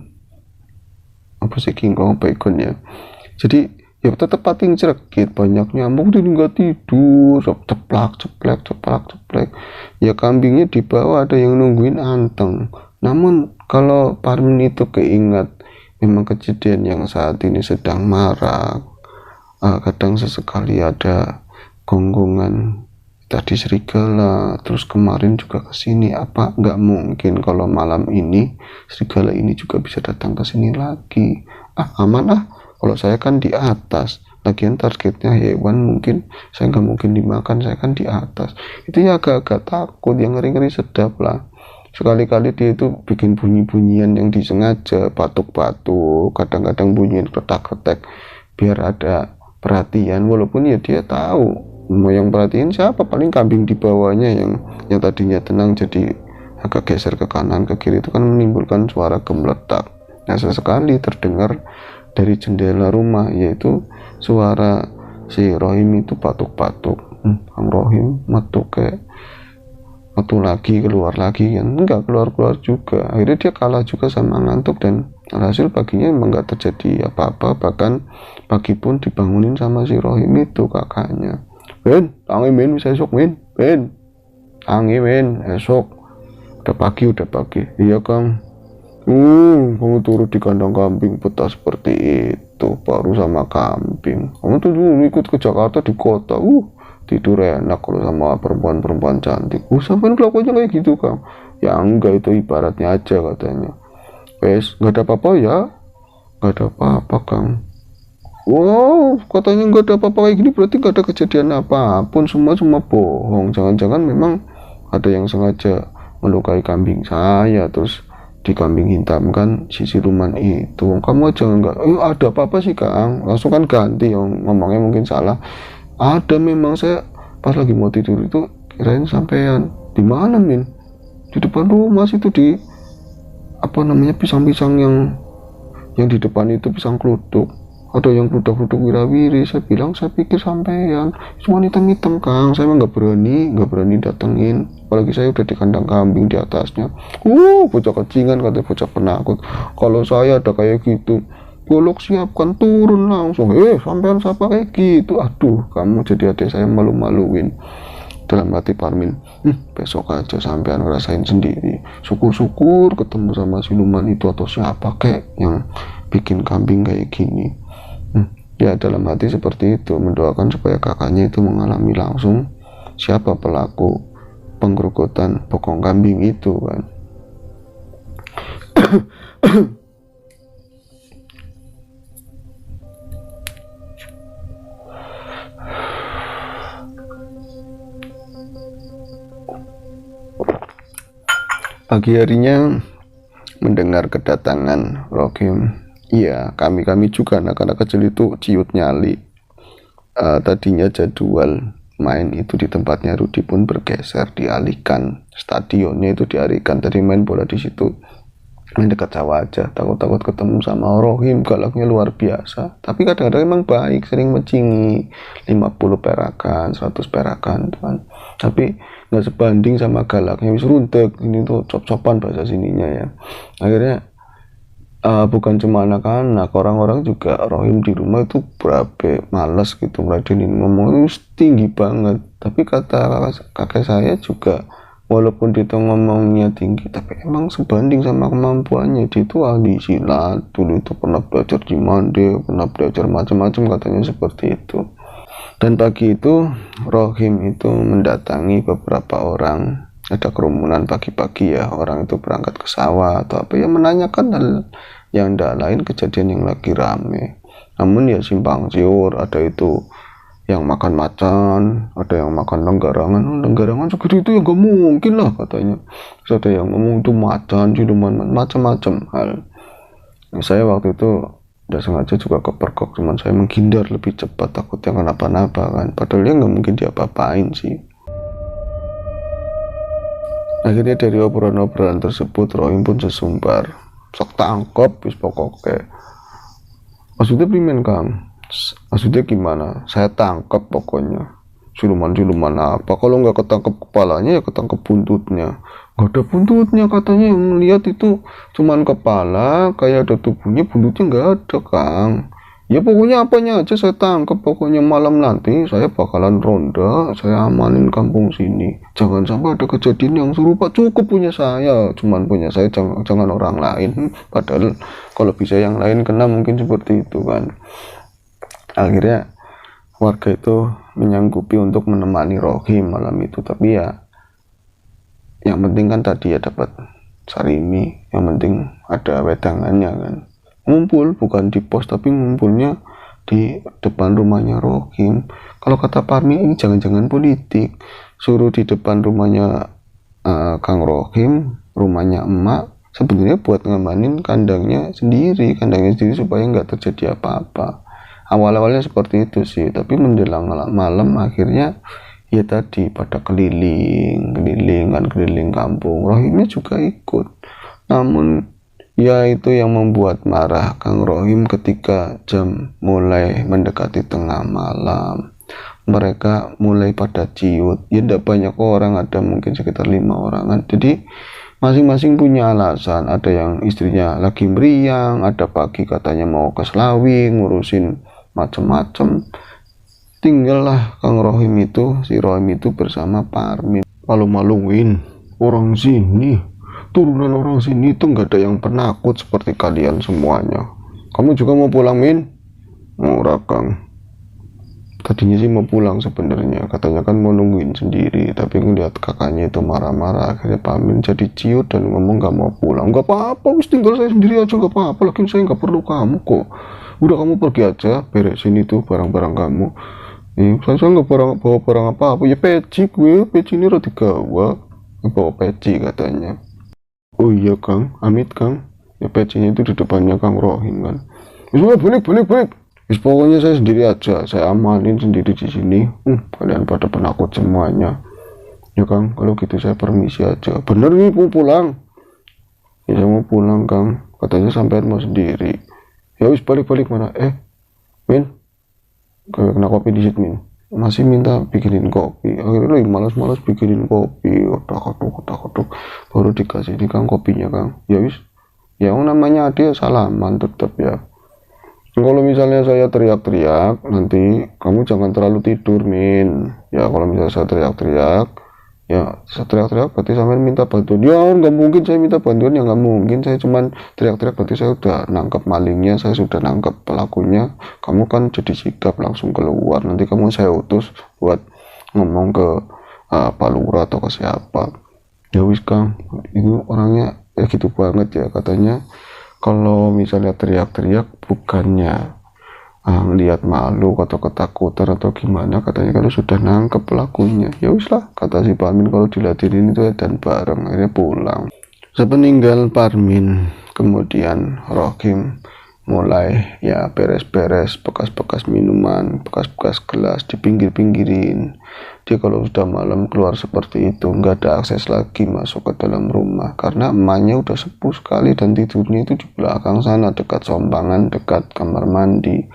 apa sih kingkong baygon ya. Jadi ya tetap pating cerekit, banyak nyamuk, dia nggak tidur, ceplak ya. Kambingnya di bawah ada yang nungguin anteng. Namun kalau Pak Armin itu keingat memang kejadian yang saat ini sedang marak, kadang sesekali ada gonggongan tadi serigala, terus kemarin juga kesini, apa nggak mungkin kalau malam ini serigala ini juga bisa datang ke sini lagi. Aman kalau saya kan di atas, lagian targetnya hewan, mungkin saya nggak mungkin dimakan, saya kan di atas. Itu ya agak-agak takut, yang ngeri-ngeri sedap lah. Sekali-kali dia itu bikin bunyi-bunyian yang disengaja, batuk-batuk, kadang-kadang bunyiin kretak-kretek biar ada perhatian, walaupun ya dia tahu mau yang perhatiin siapa, paling kambing di bawahnya yang tadinya tenang jadi agak geser ke kanan ke kiri, itu kan menimbulkan suara gemeletak. Nah, sesekali terdengar dari jendela rumah, yaitu suara si Rohim itu batuk-batuk. Kang Rohim metu ke waktu lagi keluar lagi kan, enggak keluar juga. Akhirnya dia kalah juga sama ngantuk, dan hasil paginya emang enggak terjadi apa-apa, bahkan pagi pun dibangunin sama si Rohim itu kakaknya. Ben, tangi men bisa esok men, Ben, tangi men esok, udah pagi. Iya Kang. Kamu turut di kandang kambing betah seperti itu, baru sama kambing. Kamu tuh dulu ikut ke Jakarta di kota, tidur enak kalau sama perempuan-perempuan cantik. Sampai kelakuannya kayak gitu Kang. Ya enggak, itu ibaratnya aja katanya. Wes, nggak ada apa-apa ya, nggak ada apa-apa Kang. Wow, katanya nggak ada apa-apa kayak gini, berarti nggak ada kejadian apapun, semua bohong. Jangan-jangan memang ada yang sengaja melukai kambing saya, terus di kambing hitamkan si siluman itu. Kamu aja nggak, ada apa-apa sih Kang, langsung kan ganti yang ngomongnya mungkin salah. Ada memang, saya pas lagi mau tidur itu kirain sampean. Di mana Min? Di depan rumah situ, di apa namanya, pisang-pisang yang di depan itu, pisang kelutuk. Ada yang kelutuk-kelutuk wirawiri. Saya bilang, saya pikir sampean. Cuma hitam-hitam Kang, saya emang nggak berani datengin. Apalagi saya udah di kandang kambing di atasnya. Bocah kecingan, katanya bocah penakut. Kalau saya ada kayak gitu, golok siapkan turun langsung. Sampean siapa kayak gitu? Aduh, kamu jadi adik saya malu-maluin. Dalam hati Parmin, besok aja sampean ngerasain sendiri. Syukur-syukur ketemu sama siluman itu atau siapa kek yang bikin kambing kayak gini. Ya, dalam hati seperti itu, mendoakan supaya kakaknya itu mengalami langsung siapa pelaku penggerugotan bokong kambing itu kan. Pagi harinya mendengar kedatangan Rohim. Iya, kami juga anak-anak kecil itu ciut nyali. Tadinya jadwal main itu di tempatnya Rudi pun bergeser, dialihkan. Stadionnya itu dialihkan. Tadi main bola di situ, main dekat sawah aja. Takut ketemu sama Rohim, galaknya luar biasa. Tapi kadang-kadang emang baik, sering mencingi 50 perakan, 100 perakan kan. Tapi nggak sebanding sama galaknya, wis runtek. Ini tuh cop-copan bahasa sininya ya. Akhirnya bukan cuma anak-anak, orang-orang juga rohim di rumah itu berapa males gitu ngeladenin ngomong itu tinggi banget. Tapi kata kakek saya juga, walaupun dia tuh ngomongnya tinggi tapi emang sebanding sama kemampuannya. Dia itu ahli silat, dulu itu pernah belajar di Mande, pernah belajar macam-macam, katanya seperti itu. Dan pagi itu rohim itu mendatangi beberapa orang, ada kerumunan pagi-pagi ya, orang itu berangkat ke sawah atau apa ya, menanyakan hal yang tidak lain, kejadian yang lagi rame. Namun ya simpang siur, ada itu yang makan macan, ada yang makan lenggarangan segitu itu ya gak mungkin lah katanya. Terus ada yang ngomong itu macan, siluman, macam-macam hal. Saya waktu itu udah sengaja juga kepergok, cuman saya menghindar lebih cepat, takutnya kenapa-napa kan, padahal dia nggak mungkin diapa-apain sih. Akhirnya dari obrolan-obrolan tersebut Rohim pun sesumbar, sok tangkep wis pokoknya. Maksudnya primen Kang? Maksudnya gimana? Saya tangkap pokoknya. Siluman-siluman apa? Kalau nggak ketangkep kepalanya ya ketangkep buntutnya. Nggak ada buntutnya katanya, yang melihat itu cuman kepala, kayak ada tubuhnya, buntutnya nggak ada Kang. Ya pokoknya apanya aja saya tangkap, pokoknya malam nanti saya bakalan ronda, saya amanin kampung sini. Jangan sampai ada kejadian yang serupa, cukup punya saya, cuman punya saya, jangan orang lain. Padahal kalau bisa yang lain kena mungkin seperti itu kan. Akhirnya warga itu menyanggupi untuk menemani Rohim malam itu, tapi ya yang penting kan tadi ya dapat sarimi, yang penting ada wedangannya kan. Ngumpul bukan di pos tapi ngumpulnya di depan rumahnya Rohim. Kalau kata Parmi ini jangan-jangan politik, suruh di depan rumahnya Kang Rohim, rumahnya emak, sebenarnya buat ngamanin kandangnya sendiri supaya nggak terjadi apa-apa. Awal-awalnya seperti itu sih, tapi menjelang malam akhirnya ya tadi pada keliling kampung. Rohimnya juga ikut. Namun ya itu yang membuat marah Kang Rohim ketika jam mulai mendekati tengah malam. Mereka mulai pada ciut. Ya tidak banyak orang, ada mungkin sekitar 5 orangan. Jadi masing-masing punya alasan. Ada yang istrinya lagi meriang, ada pagi katanya mau ke Slawi ngurusin macem-macem. Tinggallah Kang Rohim itu, si Rohim itu bersama Parmin malu-maluin orang sini, turunan orang sini itu nggak ada yang penakut seperti kalian semuanya. Kamu juga mau pulang Min? Murah Kang, tadinya sih mau pulang sebenarnya, katanya kan mau nungguin sendiri, tapi ngeliat kakaknya itu marah-marah, akhirnya Parmin jadi ciut dan ngomong gak mau pulang. Gak apa-apa, wis tinggal saya sendiri aja, gak apa-apa, lagi saya nggak perlu kamu kok. Udah kamu pergi aja, beresin itu barang-barang kamu. Saya nggak bawa barang apa-apa. Ya peci ini roti gawa, bawa peci katanya. Oh iya Kang, amit Kang. Ya pecinya itu di depannya Kang Rohim kan. Wis balik. Wis pokoknya saya sendiri aja, saya amanin sendiri di sini. Kalian pada penakut semuanya. Ya Kang, kalau gitu saya permisi aja. Bener nih mau pulang. Ya saya mau pulang Kang. Katanya sampean mau sendiri. Ya wis balik mana? Min, kena kopi di situ Min. Masih minta bikinin kopi. Akhirnya malas bikinin kopi. Otak baru dikasih ini Kang kopinya Kang. Ya wis. Ya namanya dia salaman tetap ya. Kalau misalnya saya teriak-teriak, nanti kamu jangan terlalu tidur Min. Ya kalau misalnya saya teriak-teriak, ya saya teriak-teriak berarti sampai minta bantuan. Ya nggak mungkin saya minta bantuan, ya nggak mungkin. Saya cuman teriak-teriak berarti saya udah nangkap malingnya, saya sudah nangkap pelakunya. Kamu kan jadi sigap langsung keluar, nanti kamu saya utus buat ngomong ke Pak Lurah atau ke siapa. Ya wis Kang, itu orangnya ya gitu banget ya, katanya kalau misalnya teriak-teriak bukannya ngelihat malu atau ketakutan atau gimana, katanya kalau sudah nangkep pelakunya. Ya wis lah, kata si Parmin, kalau diladenin itu dan bareng. Akhirnya pulang. Sepeninggal Parmin, kemudian Rohim mulai ya beres-beres bekas-bekas minuman, bekas-bekas gelas dipinggir-pinggirin. Dia kalau sudah malam keluar seperti itu nggak ada akses lagi masuk ke dalam rumah, karena emaknya udah sepuh sekali dan tidurnya itu di belakang sana dekat sombangan, dekat kamar mandi.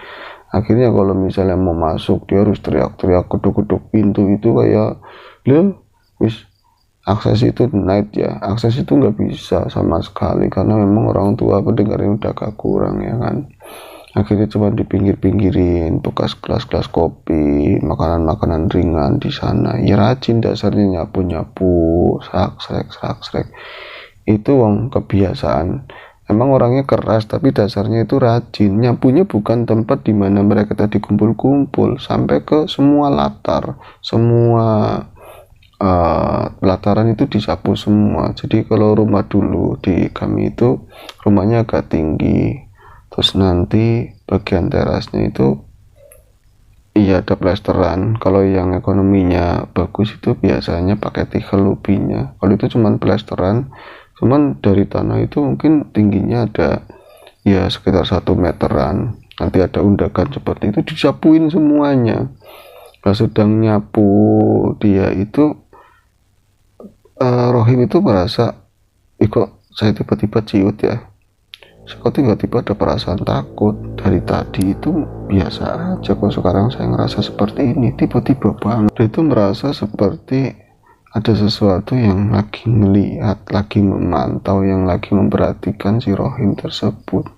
Akhirnya kalau misalnya mau masuk dia harus teriak-teriak, keduk-keduk pintu itu kayak, "Loh, wis akses itu night ya, akses itu nggak bisa sama sekali karena memang orang tua pendengarnya udah agak kurang ya kan. Akhirnya cuma di pinggir-pinggirin bekas gelas-gelas kopi, makanan-makanan ringan di sana. Ya rajin dasarnya, nyapu-nyapu, srak-srek itu wong kebiasaan. Emang orangnya keras tapi dasarnya itu rajin. Nyapunya bukan tempat di mana mereka tadi kumpul-kumpul, sampai ke semua latar, semua pelataran itu disapu semua. Jadi kalau rumah dulu di kami itu rumahnya agak tinggi, terus nanti bagian terasnya itu iya ada plesteran. Kalau yang ekonominya bagus itu biasanya pakai tigel lubinya. Kalau itu cuman plesteran, cuman dari tanah itu mungkin tingginya ada ya sekitar 1 meteran. Nanti ada undakan seperti itu, disapuin semuanya. Kalau sedang nyapu dia itu Rohim itu merasa, kok saya tiba-tiba ciut ya, kok tiba-tiba ada perasaan takut. Dari tadi itu biasa aja, kok sekarang saya ngerasa seperti ini, tiba-tiba banget. Dia itu merasa seperti ada sesuatu yang lagi melihat, lagi memantau, yang lagi memperhatikan si Rohim tersebut.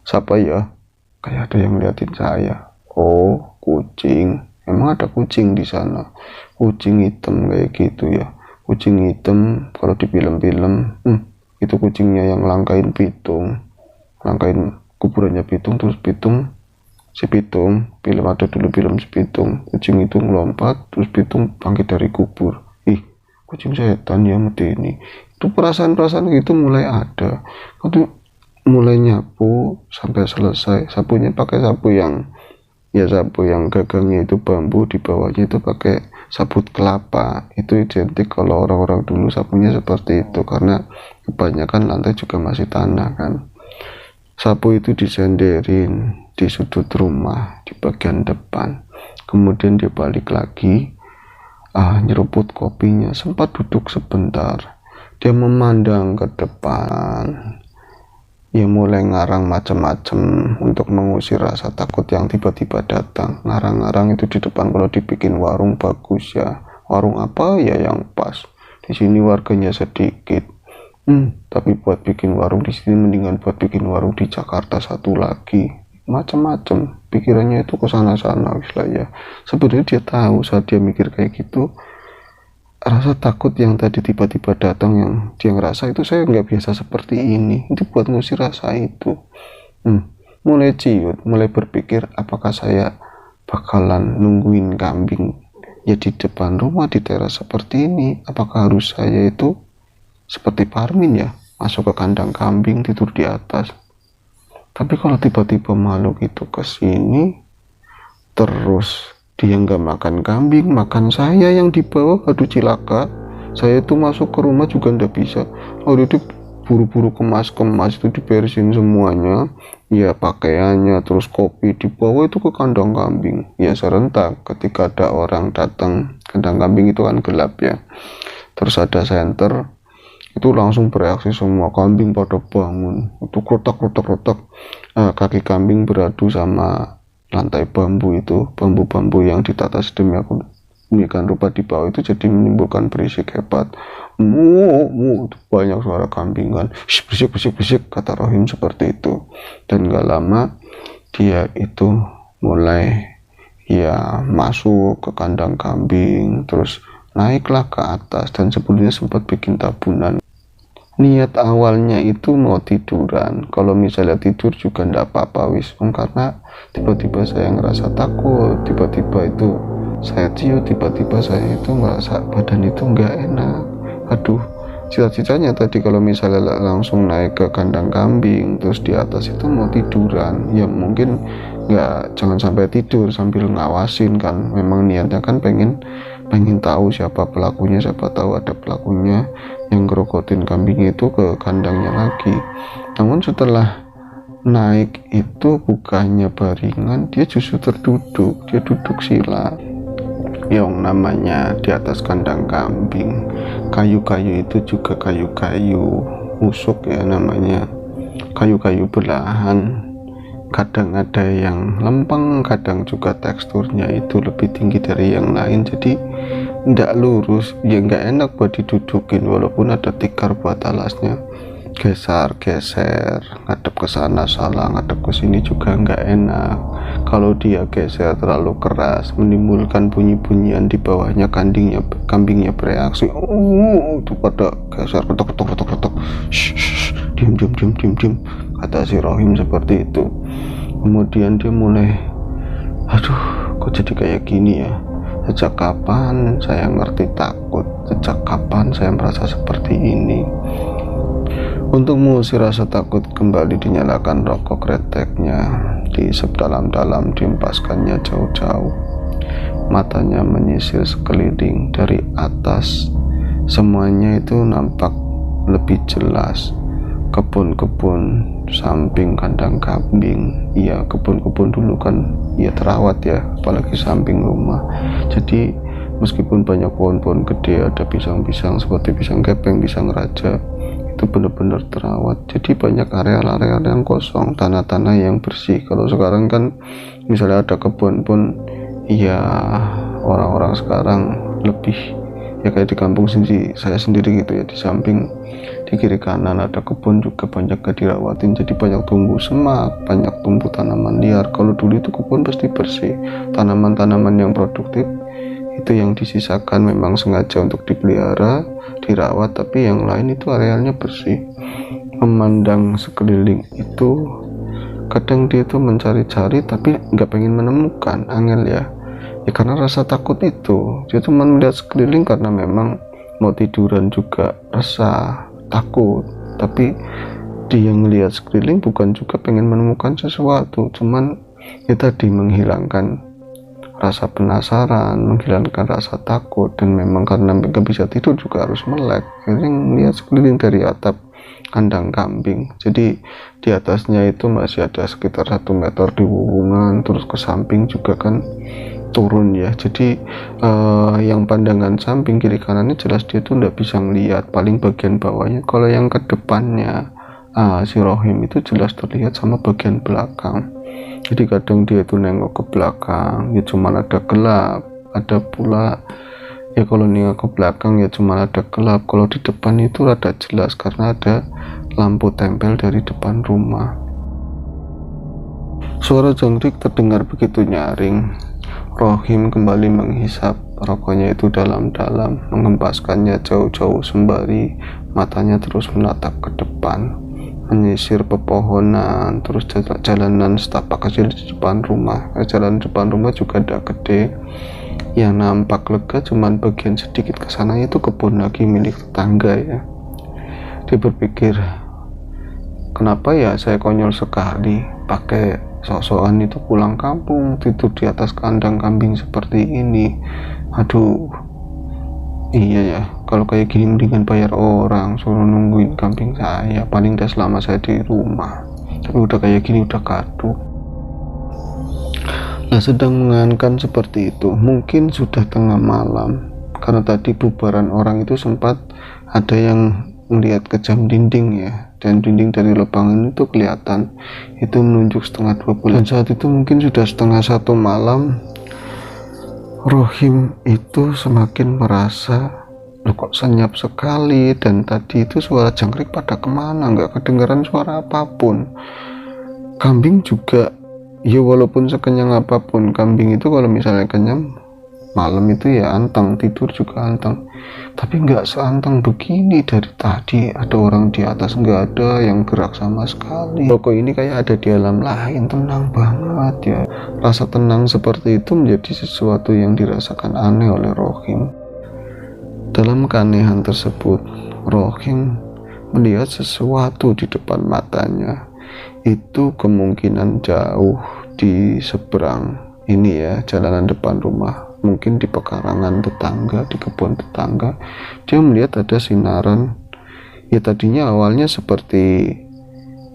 Siapa ya? Kayak ada yang ngeliatin saya. Oh, kucing. Emang ada kucing di sana? Kucing hitam kayak gitu ya. Kucing hitam kalau di film-film, itu kucingnya yang langkain pitung, langkain kuburannya pitung, terus si pitung, film ada dulu film si pitung, kucing itu ngelompat, terus pitung bangkit dari kubur. Kucing setan ya mati ini. Itu perasaan-perasaan gitu mulai ada. Itu mulai nyapu sampai selesai. Sapunya pakai sapu yang gagangnya itu bambu, di bawahnya itu pakai sabut kelapa. Itu identik kalau orang-orang dulu sapunya seperti itu, karena kebanyakan lantai juga masih tanah kan. Sapu itu disenderin di sudut rumah di bagian depan, kemudian dia balik lagi, nyeruput kopinya, sempat duduk sebentar, dia memandang ke depan. Ya mulai ngarang macam-macam untuk mengusir rasa takut yang tiba-tiba datang. Ngarang-ngarang itu di depan, kalau dibikin warung bagus ya, warung apa ya yang pas. Di sini warganya sedikit, tapi buat bikin warung di sini mendingan buat bikin warung di Jakarta satu lagi. Macam-macam pikirannya itu ke sana-sana ya. Sebenarnya dia tahu saat dia mikir kayak gitu, rasa takut yang tadi tiba-tiba datang yang dia ngerasa itu saya nggak biasa seperti ini, itu buat ngusir rasa itu. Mulai ciut, mulai berpikir apakah saya bakalan nungguin kambing ya di depan rumah di teras seperti ini, apakah harus saya itu seperti Parmin ya, masuk ke kandang kambing tidur di atas. Tapi kalau tiba-tiba makhluk itu kesini terus dia nggak makan kambing, makan saya yang di bawah, aduh cilaka. Saya itu masuk ke rumah juga nggak bisa. Lalu itu buru-buru kemas itu diberesin semuanya, ya pakaiannya, terus kopi di bawah itu ke kandang kambing. Ya serentak ketika ada orang datang, kandang kambing itu kan gelap ya, terus ada senter, itu langsung bereaksi semua, kambing pada bangun, itu krotak, kaki kambing beradu sama lantai bambu itu, bambu-bambu yang ditata sedemikian rupa di bawah itu, jadi menimbulkan berisik hebat. Itu banyak suara kambing kan, berisik, kata Rohim seperti itu. Dan gak lama dia itu mulai ya masuk ke kandang kambing, terus naiklah ke atas, dan sebelumnya sempat bikin tabunan. Niat awalnya itu mau tiduran, kalau misalnya tidur juga ndak apa-apa wis, karena tiba-tiba saya ngerasa takut, tiba-tiba itu saya ciut, tiba-tiba saya itu ngerasa badan itu nggak enak. Aduh, cita-citanya tadi kalau misalnya langsung naik ke kandang kambing, terus di atas itu mau tiduran, ya mungkin jangan sampai tidur sambil ngawasin kan, memang niatnya kan pengen tahu siapa pelakunya, siapa tahu ada pelakunya yang ngerokotin kambing itu ke kandangnya lagi. Namun setelah naik itu bukannya baringan, dia justru terduduk, dia duduk sila. Yang namanya di atas kandang kambing, kayu-kayu itu juga kayu-kayu musuk ya namanya, kayu-kayu belahan. Kadang ada yang lempeng, kadang juga teksturnya itu lebih tinggi dari yang lain, jadi ndak lurus ya nggak enak buat didudukin, walaupun ada tikar buat alasnya. Geser ngadep ke sana salah, ngadep ke sini juga nggak enak. Kalau dia geser terlalu keras menimbulkan bunyi-bunyian di bawahnya, kambingnya bereaksi, itu pada geser, ketok, diam, kata si Rohim seperti itu. Kemudian dia mulai, aduh kok jadi kayak gini ya, sejak kapan saya ngerti takut, sejak kapan saya merasa seperti ini. Untuk mengusir rasa takut, kembali dinyalakan rokok kreteknya, diisep dalam-dalam, diempaskannya jauh-jauh. Matanya menyisir sekeliling dari atas, semuanya itu nampak lebih jelas. Kebun-kebun samping kandang kambing, iya kebun-kebun dulu kan ya terawat ya, apalagi samping rumah. Jadi meskipun banyak pohon-pohon gede, ada pisang-pisang seperti pisang kepeng, pisang raja, itu benar-benar terawat. Jadi banyak area-area yang kosong, tanah-tanah yang bersih. Kalau sekarang kan misalnya ada kebun pun ya orang-orang sekarang lebih ya kayak di kampung sendiri, saya sendiri gitu ya, di samping di kiri kanan ada kebun juga banyak gak dirawatin, jadi banyak tumbuh semak, banyak tumbuh tanaman liar. Kalau dulu itu kebun pasti bersih, tanaman-tanaman yang produktif itu yang disisakan memang sengaja untuk dipelihara, dirawat, tapi yang lain itu arealnya bersih. Memandang sekeliling itu kadang dia itu mencari-cari tapi nggak pengen menemukan, angel ya karena rasa takut itu. Dia cuma melihat sekeliling karena memang mau tiduran juga rasa takut, tapi dia ngelihat sekeliling bukan juga pengen menemukan sesuatu, cuman ya tadi menghilangkan rasa penasaran, menghilangkan rasa takut. Dan memang karena nggak bisa tidur juga harus melek, akhirnya melihat sekeliling dari atap kandang kambing. Jadi di atasnya itu masih ada sekitar 1 meter di hubungan, terus ke samping juga kan turun ya. Jadi yang pandangan samping kiri kanannya jelas dia tuh nggak bisa ngelihat, paling bagian bawahnya. Kalau yang ke depannya si Rohim itu jelas terlihat sama bagian belakang. Jadi kadang dia itu nengok ke belakang ya cuma ada gelap, ada pula ya kalau nengok ke belakang ya cuma ada gelap. Kalau di depan itu rada jelas karena ada lampu tempel dari depan rumah. Suara jangkrik terdengar begitu nyaring. Rohim kembali menghisap rokoknya itu dalam-dalam, mengempaskannya jauh-jauh sembari matanya terus menatap ke depan, menyisir pepohonan, terus jalanan setapak kecil di depan rumah. Jalan depan rumah juga tidak gede, yang nampak lega cuman bagian sedikit kesana itu kebun lagi milik tetangga ya. Dia berpikir, kenapa ya saya konyol sekali pakai sok-sokan itu pulang kampung tidur di atas kandang kambing seperti ini. Aduh, iya ya, kalau kayak gini mendingan bayar orang suruh nungguin kambing saya, paling dah selama saya di rumah. Tapi udah kayak gini udah gaduh. Nah, sedang mengangankan seperti itu, mungkin sudah tengah malam karena tadi bubaran orang itu sempat ada yang melihat ke jam dinding ya, dan dinding dari lebangan itu kelihatan itu menunjuk setengah 12. Dan saat itu mungkin sudah setengah 1 malam. Rohim itu semakin merasa loh kok senyap sekali, dan tadi itu suara jangkrik pada kemana, nggak kedengaran suara apapun. Kambing juga ya walaupun sekenyang apapun, kambing itu kalau misalnya kenyang malam itu ya anteng, tidur juga anteng, tapi nggak seanteng begini. Dari tadi ada orang di atas, nggak ada yang gerak sama sekali. Kok ini kayak ada di alam lain, tenang banget ya. Rasa tenang seperti itu menjadi sesuatu yang dirasakan aneh oleh Rohim. Dalam keanehan tersebut, Rohim melihat sesuatu di depan matanya. Itu kemungkinan jauh di seberang ini ya, jalanan depan rumah, mungkin di pekarangan tetangga, di kebun tetangga. Dia melihat ada sinaran ya, tadinya awalnya seperti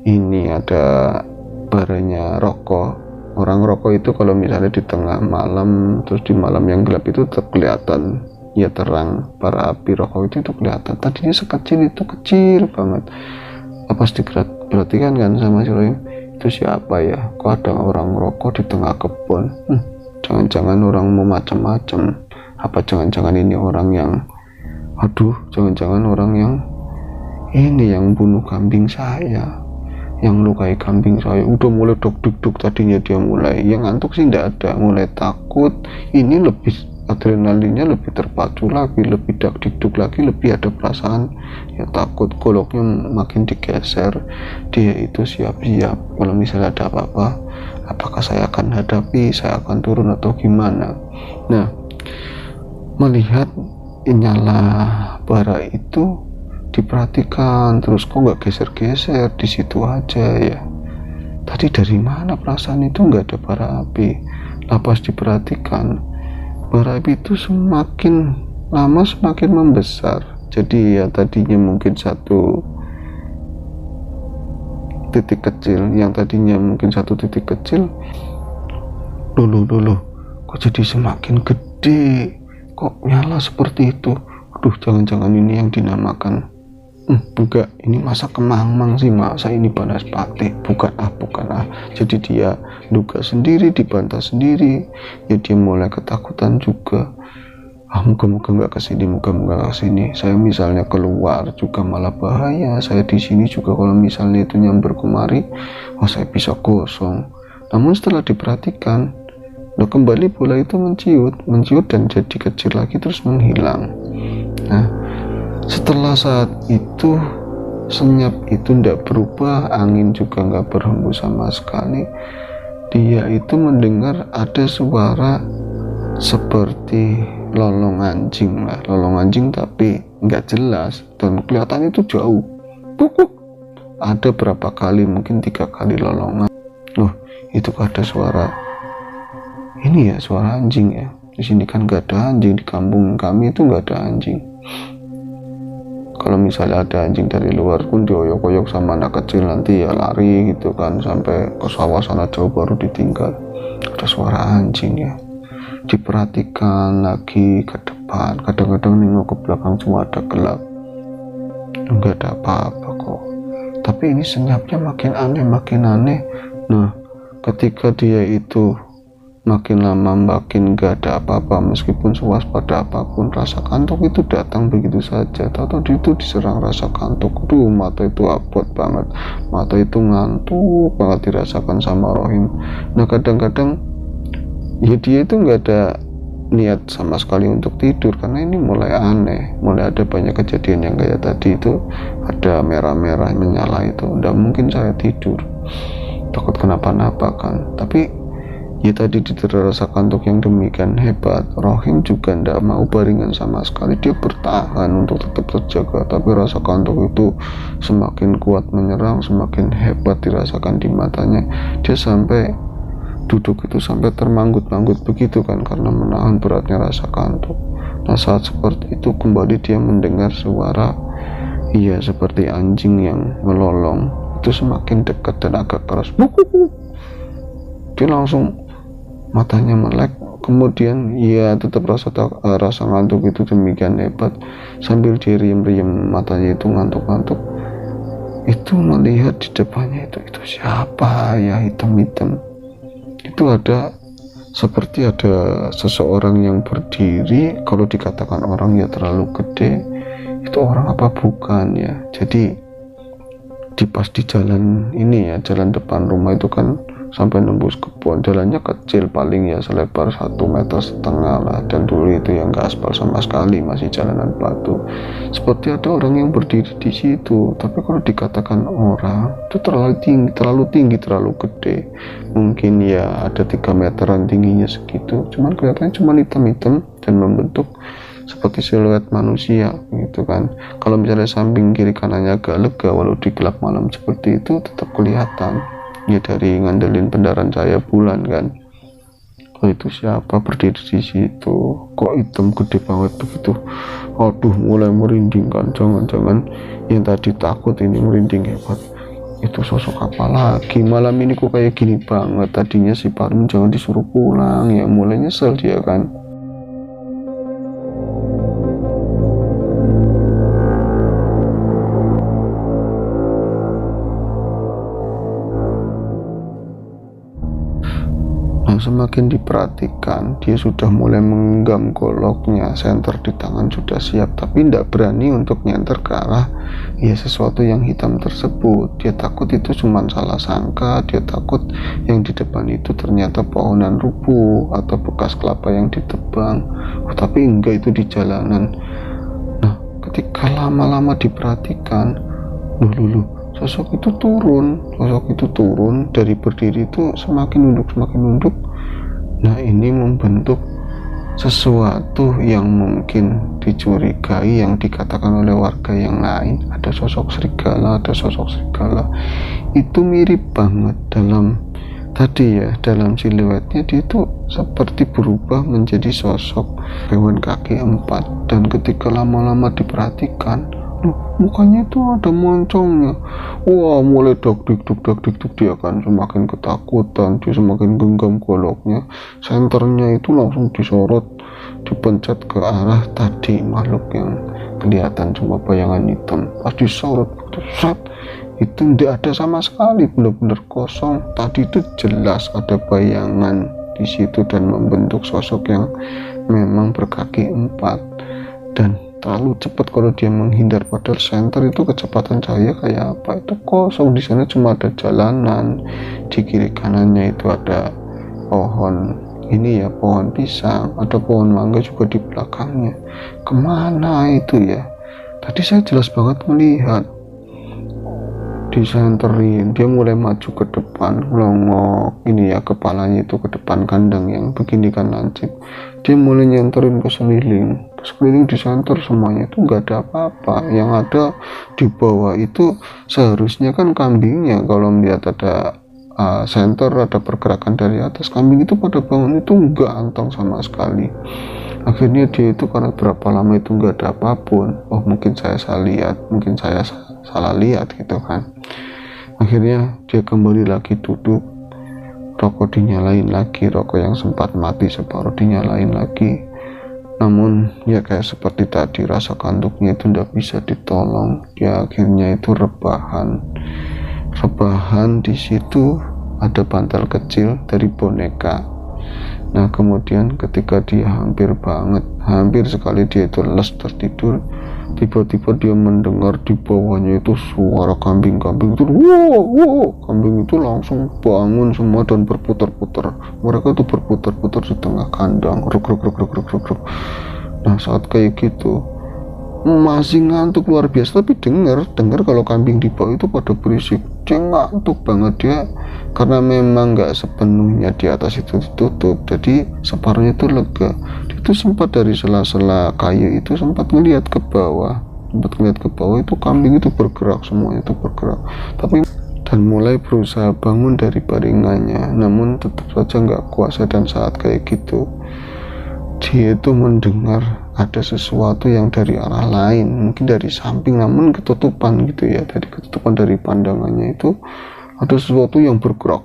ini, ada baranya rokok. Orang rokok itu kalau misalnya di tengah malam, terus di malam yang gelap itu terkelihatan ya terang, para api rokok itu kelihatan. Tadinya sekecil itu, kecil banget. Apa diperhatikan kan sama si Rohim, itu siapa ya, kok ada orang rokok di tengah kebun? Jangan-jangan orang mau macam-macam. Apa jangan-jangan ini orang yang, aduh, jangan-jangan orang yang ini yang bunuh kambing saya, yang lukai kambing saya. Udah mulai dok tadinya dia mulai yang ngantuk sih nggak ada, mulai takut. Ini lebih adrenalinnya lebih terpacu lagi, lebih dikduk lagi, lebih ada perasaan ya takut. Goloknya makin digeser, dia itu siap-siap kalau misalnya ada apa-apa, apakah saya akan hadapi, saya akan turun atau gimana. Nah, melihat nyala bara itu diperhatikan terus, kok nggak geser-geser di situ aja ya, tadi dari mana perasaan itu nggak ada bara api. Pas diperhatikan, bara api itu semakin lama semakin membesar. Jadi ya tadinya mungkin satu titik kecil, yang tadinya mungkin satu titik kecil, dulu kok jadi semakin gede, kok nyala seperti itu. Aduh, jangan-jangan ini yang dinamakan enggak, ini masa kemang-mang sih, masa ini banaspati, bukan ah. Jadi dia duga sendiri, dibantah sendiri ya, dia mulai ketakutan juga. Moga-moga nggak kesini, moga-moga kesini. Saya misalnya keluar juga malah bahaya, saya di sini juga kalau misalnya itu nyamber kemari, saya bisa kosong. Namun setelah diperhatikan, kembali bola itu menciut dan jadi kecil lagi terus menghilang. Nah, setelah saat itu senyap itu tidak berubah, angin juga nggak berhembus sama sekali. Dia itu mendengar ada suara seperti lolong anjing tapi nggak jelas dan kelihatan itu jauh. Pukuk. Ada berapa kali, mungkin 3 kali lolongan. Itu ada suara ini ya, suara anjing ya. Di sini kan nggak ada anjing, di kampung kami itu nggak ada anjing. Kalau misalnya ada anjing dari luar pun dioyok-oyok sama anak kecil, nanti ya lari gitu kan sampai ke sawah sana jauh baru ditinggal. Ada suara anjing ya. Diperhatikan lagi ke depan, kadang-kadang nengok ke belakang cuma ada gelap, nggak ada apa-apa kok. Tapi ini senyapnya makin aneh. Nah, ketika dia itu makin lama makin gak ada apa-apa, meskipun sewaspada apapun, rasa kantuk itu datang begitu saja. Tahu itu diserang rasa kantuk. Mata itu abot banget, mata itu ngantuk banget dirasakan sama Rohim. Nah, kadang-kadang ya dia itu nggak ada niat sama sekali untuk tidur karena ini mulai aneh, mulai ada banyak kejadian yang kayak tadi itu, ada merah-merah menyala itu. Nggak mungkin saya tidur, takut kenapa-napa kan. Tapi ya tadi rasa kantuk yang demikian hebat, Rohim juga nggak mau baringan sama sekali, dia bertahan untuk tetap terjaga. Tapi rasa kantuk itu semakin kuat menyerang, semakin hebat dirasakan di matanya. Dia sampai duduk itu sampai termanggut-manggut begitu kan, karena menahan beratnya rasa kantuk. Nah, saat seperti itu kembali dia mendengar suara iya seperti anjing yang melolong, itu semakin dekat dan agak keras. Dia langsung matanya melek, kemudian ya tetap rasa ngantuk itu demikian hebat, sambil diriem-riem matanya itu ngantuk-ngantuk, itu melihat di depannya itu siapa ya, hitam-hitam. Itu ada seperti ada seseorang yang berdiri. Kalau dikatakan orang ya terlalu gede, itu orang apa bukan ya. Jadi pas di jalan ini ya, jalan depan rumah itu kan sampai nembus kebun, jalannya kecil, paling ya selebar 1,5 meter lah, dan dulu itu yang gak aspal sama sekali, masih jalanan batu. Seperti ada orang yang berdiri di situ, tapi kalau dikatakan orang itu terlalu tinggi, terlalu gede. Mungkin ya ada 3 meteran tingginya segitu, cuman kelihatannya cuma hitam-hitam dan membentuk seperti siluet manusia gitu kan. Kalau misalnya samping kiri kanannya agak lega, walau di gelap malam seperti itu tetap kelihatan ya, dari ngandelin pendaran cahaya bulan kan. Itu siapa berdiri di situ, kok hitam gede banget begitu. Aduh, mulai merinding kan, jangan-jangan yang tadi takut ini merinding hebat. Itu sosok apa lagi malam ini kok kayak gini banget. Tadinya si Parmin jangan disuruh pulang ya, mulai nyesel dia kan. semakin diperhatikan, dia sudah mulai menggenggam goloknya, senter di tangan sudah siap, tapi tidak berani untuk nyenter ke arah ya sesuatu yang hitam tersebut. Dia takut itu cuma salah sangka, dia takut yang di depan itu ternyata pohonan rubuh atau bekas kelapa yang ditebang. Tapi enggak, itu di jalanan. Nah, ketika lama-lama diperhatikan, sosok itu turun dari berdiri itu semakin nunduk. Nah, ini membentuk sesuatu yang mungkin dicurigai, yang dikatakan oleh warga yang lain ada sosok serigala. Itu mirip banget dalam siluetnya. Dia itu seperti berubah menjadi sosok hewan kaki 4, dan ketika lama-lama diperhatikan, mukanya itu ada moncongnya. Wah, mulai dak dik dia kan semakin ketakutan, dia semakin genggam goloknya, senternya itu langsung disorot, dipencet ke arah tadi makhluk yang kelihatan cuma bayangan hitam. Pas disorot itu tidak ada sama sekali, benar-benar kosong. Tadi itu jelas ada bayangan di situ dan membentuk sosok yang memang berkaki 4, dan terlalu cepat kalau dia menghindar. Padahal senter itu kecepatan cahaya kayak apa, itu kosong. Di sana cuma ada jalanan, di kiri kanannya itu ada pohon pohon pisang, ada pohon mangga juga di belakangnya. Kemana itu ya? Tadi saya jelas banget melihat disenterin, dia mulai maju ke depan, melongok kepalanya itu ke depan kandang yang begini kan lancip. Dia mulai nyenterin ke sekeliling disenter, semuanya itu nggak ada apa-apa. Yang ada di bawah itu seharusnya kan kambingnya, kalau melihat ada senter, ada pergerakan dari atas, kambing itu pada bangun, itu nggak antong sama sekali. Akhirnya dia itu karena berapa lama itu nggak ada apapun, mungkin saya salah lihat gitu kan. Akhirnya dia kembali lagi duduk, rokok dinyalain lagi, rokok yang sempat mati separuh dinyalain lagi. Namun ya kayak seperti tadi, rasa kantuknya itu tidak bisa ditolong. Dia akhirnya itu rebahan. Di situ ada bantal kecil dari boneka. Nah, kemudian ketika dia hampir sekali dia itu les tertidur, tiba-tiba dia mendengar di bawahnya itu suara kambing itu. Kambing itu langsung bangun semua dan berputar-putar. Mereka itu berputar-putar di tengah kandang. Ruk. Nah, saat kayak gitu masih ngantuk luar biasa, tapi dengar kalau kambing di bawah itu pada berisik. Dia ngantuk banget, dia karena memang nggak sepenuhnya di atas itu ditutup, jadi separuhnya itu lega. Dia itu sempat dari sela-sela kayu itu sempat ngelihat ke bawah itu kambing itu bergerak, semuanya itu bergerak, dan mulai berusaha bangun dari baringannya, namun tetap saja nggak kuasa. Dan saat kayak gitu dia itu mendengar ada sesuatu yang dari arah lain, mungkin dari samping, namun ketutupan gitu ya, dari pandangannya itu ada sesuatu yang bergerak.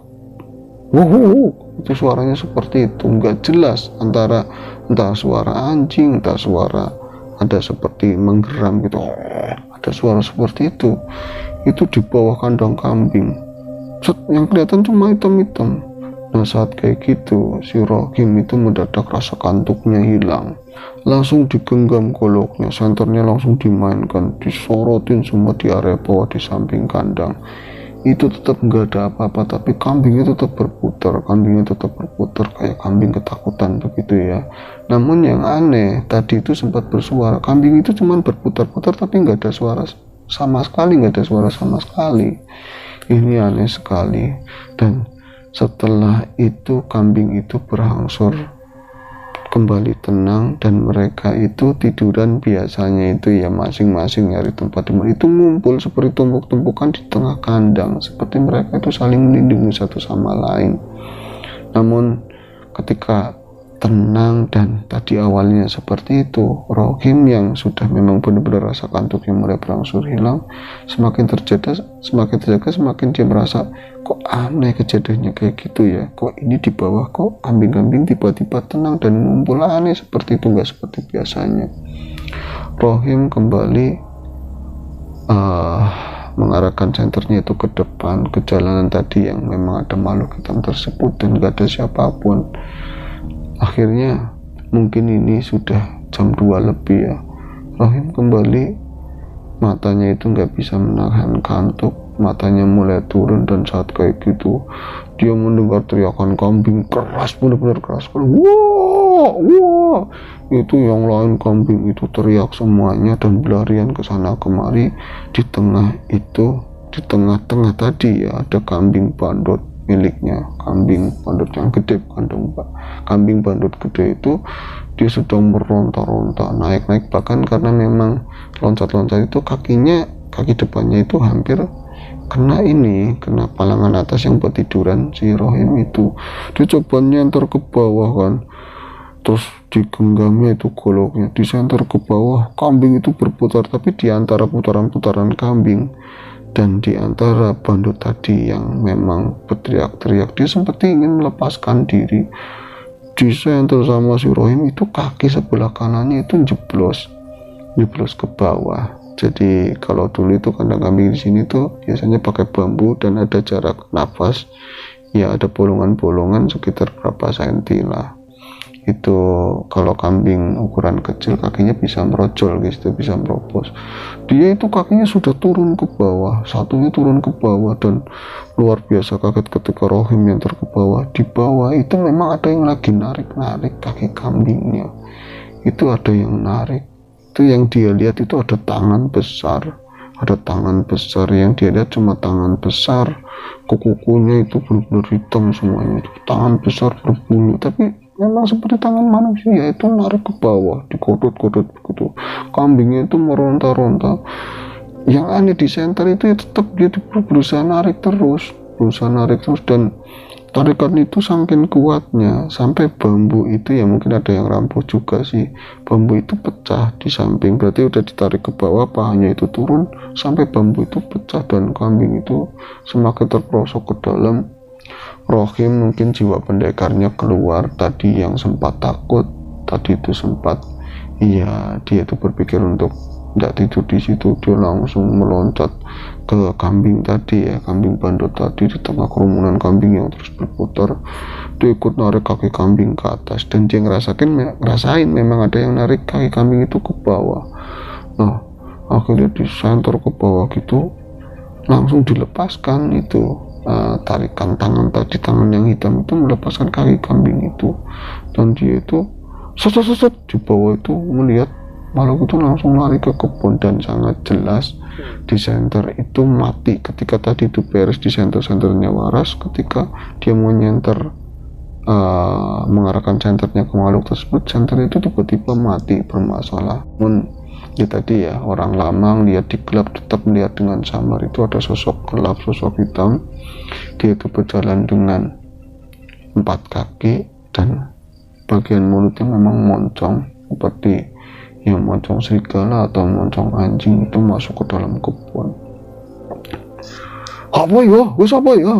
Itu suaranya seperti itu, nggak jelas, entah suara anjing, entah suara ada seperti menggeram gitu. Ada suara seperti itu di bawah kandang kambing. Yang kelihatan cuma hitam-hitam. Nah, saat kayak gitu si Rohim itu mendadak rasa kantuknya hilang, langsung digenggam goloknya, senternya langsung dimainkan, disorotin semua di area bawah di samping kandang. Itu tetap nggak ada apa-apa, tapi kambingnya tetap berputar kayak kambing ketakutan begitu ya. Namun yang aneh, tadi itu sempat bersuara, kambing itu cuma berputar-putar tapi nggak ada suara sama sekali. Ini aneh sekali. Dan setelah itu kambing itu berangsur kembali tenang, dan mereka itu tiduran biasanya itu ya masing-masing nyari tempat itu ngumpul seperti tumpuk-tumpukan di tengah kandang, seperti mereka itu saling melindungi satu sama lain. Namun ketika tenang dan tadi awalnya seperti itu, Rohim yang sudah memang benar-benar rasa kantuknya mulai berangsur hilang, semakin terjaga semakin dia merasa kok aneh kejadiannya kayak gitu ya, kok ini di bawah kok kambing-kambing tiba-tiba tenang dan ngumpul, aneh seperti itu, nggak seperti biasanya. Rohim kembali mengarahkan senternya itu ke depan, ke jalanan tadi yang memang ada makhluk hitam tersebut dan gak ada siapapun. Akhirnya mungkin ini sudah jam 2 lebih ya, Rohim kembali, matanya itu nggak bisa menahan kantuk, matanya mulai turun, dan saat kayak gitu dia mendengar teriakan kambing keras, benar-benar keras. Wah, wah, itu yang lain kambing itu teriak semuanya dan berlarian ke sana kemari. Di tengah itu, di tengah-tengah tadi ya, ada kambing bandot miliknya, kambing bandot yang gede, kambing bandot gede itu dia sedang meronta-ronta, naik-naik, bahkan karena memang loncat-loncat itu kaki depannya itu hampir kena palangan atas yang buat tiduran si Rohim itu. Dia coba nyenter ke bawah kan, terus digenggamnya itu goloknya, disenter ke bawah, kambing itu berputar, tapi di antara putaran-putaran kambing dan di antara bandot tadi yang memang berteriak-teriak, dia seperti ingin melepaskan diri. Disenter sama si Rohim itu, kaki sebelah kanannya itu jeblos ke bawah. Jadi kalau dulu itu kandang kambing di sini tuh biasanya pakai bambu dan ada jarak nafas, ya ada bolongan-bolongan sekitar berapa senti lah. Itu kalau kambing ukuran kecil kakinya bisa merojol gitu, bisa meropos. Dia itu kakinya sudah turun ke bawah, satunya turun ke bawah, dan luar biasa kaget ketika Rohim yang ke bawah. Di bawah itu memang ada yang lagi narik-narik kaki kambingnya. Itu ada yang narik. Itu yang dia lihat itu ada tangan besar yang dia lihat cuma tangan besar, kukunya itu benar-benar hitam semuanya, itu tangan besar berbulu, tapi memang seperti tangan manusia, itu narik ke bawah, digodot-godot begitu. Kambingnya itu meronta-ronta. Yang aneh di senter itu ya tetap dia berusaha narik terus, dan tarikan itu saking kuatnya sampai bambu itu, ya mungkin ada yang rampuh juga sih, bambu itu pecah di samping, berarti udah ditarik ke bawah, pahanya itu turun sampai bambu itu pecah dan kambing itu semakin terperosok ke dalam. Rohim mungkin jiwa pendekarnya keluar tadi, yang sempat takut tadi itu sempat, iya dia itu berpikir untuk tidak tidur di situ, dia langsung meloncat ke kambing tadi ya, kambing bandot tadi. Di tengah kerumunan kambing yang terus berputar, dia ikut narik kaki kambing ke atas, dan dia ngerasain memang ada yang narik kaki kambing itu ke bawah. Nah akhirnya disenter ke bawah gitu, langsung dilepaskan itu tarikan tangan tadi, tangan yang hitam itu melepaskan kaki kambing itu, dan dia itu set di bawah itu melihat makhluk itu langsung lari ke kebun, dan sangat jelas di senter itu mati. Ketika tadi itu beres di senternya waras, ketika dia mau nyenter mengarahkan senternya ke makhluk tersebut, senter itu tiba-tiba mati bermasalah. Namun ya tadi ya, orang lama lihat di gelap tetap melihat dengan samar, itu ada sosok gelap, sosok hitam. Dia itu berjalan dengan 4 kaki dan bagian mulutnya memang moncong, seperti yang moncong serigala atau moncong anjing itu masuk ke dalam kebun. Apa ya,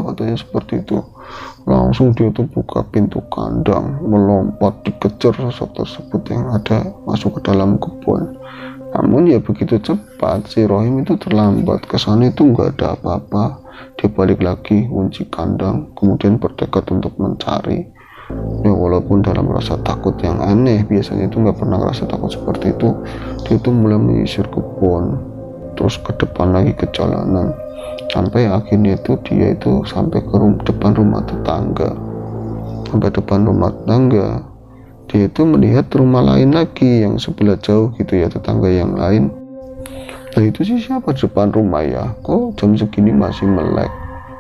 katanya seperti itu. Langsung dia tuh buka pintu kandang, melompat, dikejar sosok tersebut yang ada masuk ke dalam kebun. Namun ya begitu cepat, si Rohim itu terlambat. Kesana itu nggak ada apa-apa. Dia balik lagi, kunci kandang, kemudian bertekad untuk mencari. Ya walaupun dalam rasa takut yang aneh, biasanya itu nggak pernah rasa takut seperti itu, dia itu mulai menyisir kebun, terus ke depan lagi ke jalanan, sampai akhirnya itu dia itu sampai ke depan rumah tetangga. Dia itu melihat rumah lain lagi yang sebelah jauh gitu ya, tetangga yang lain. Nah itu sih siapa di depan rumah ya, kok jam segini masih melek.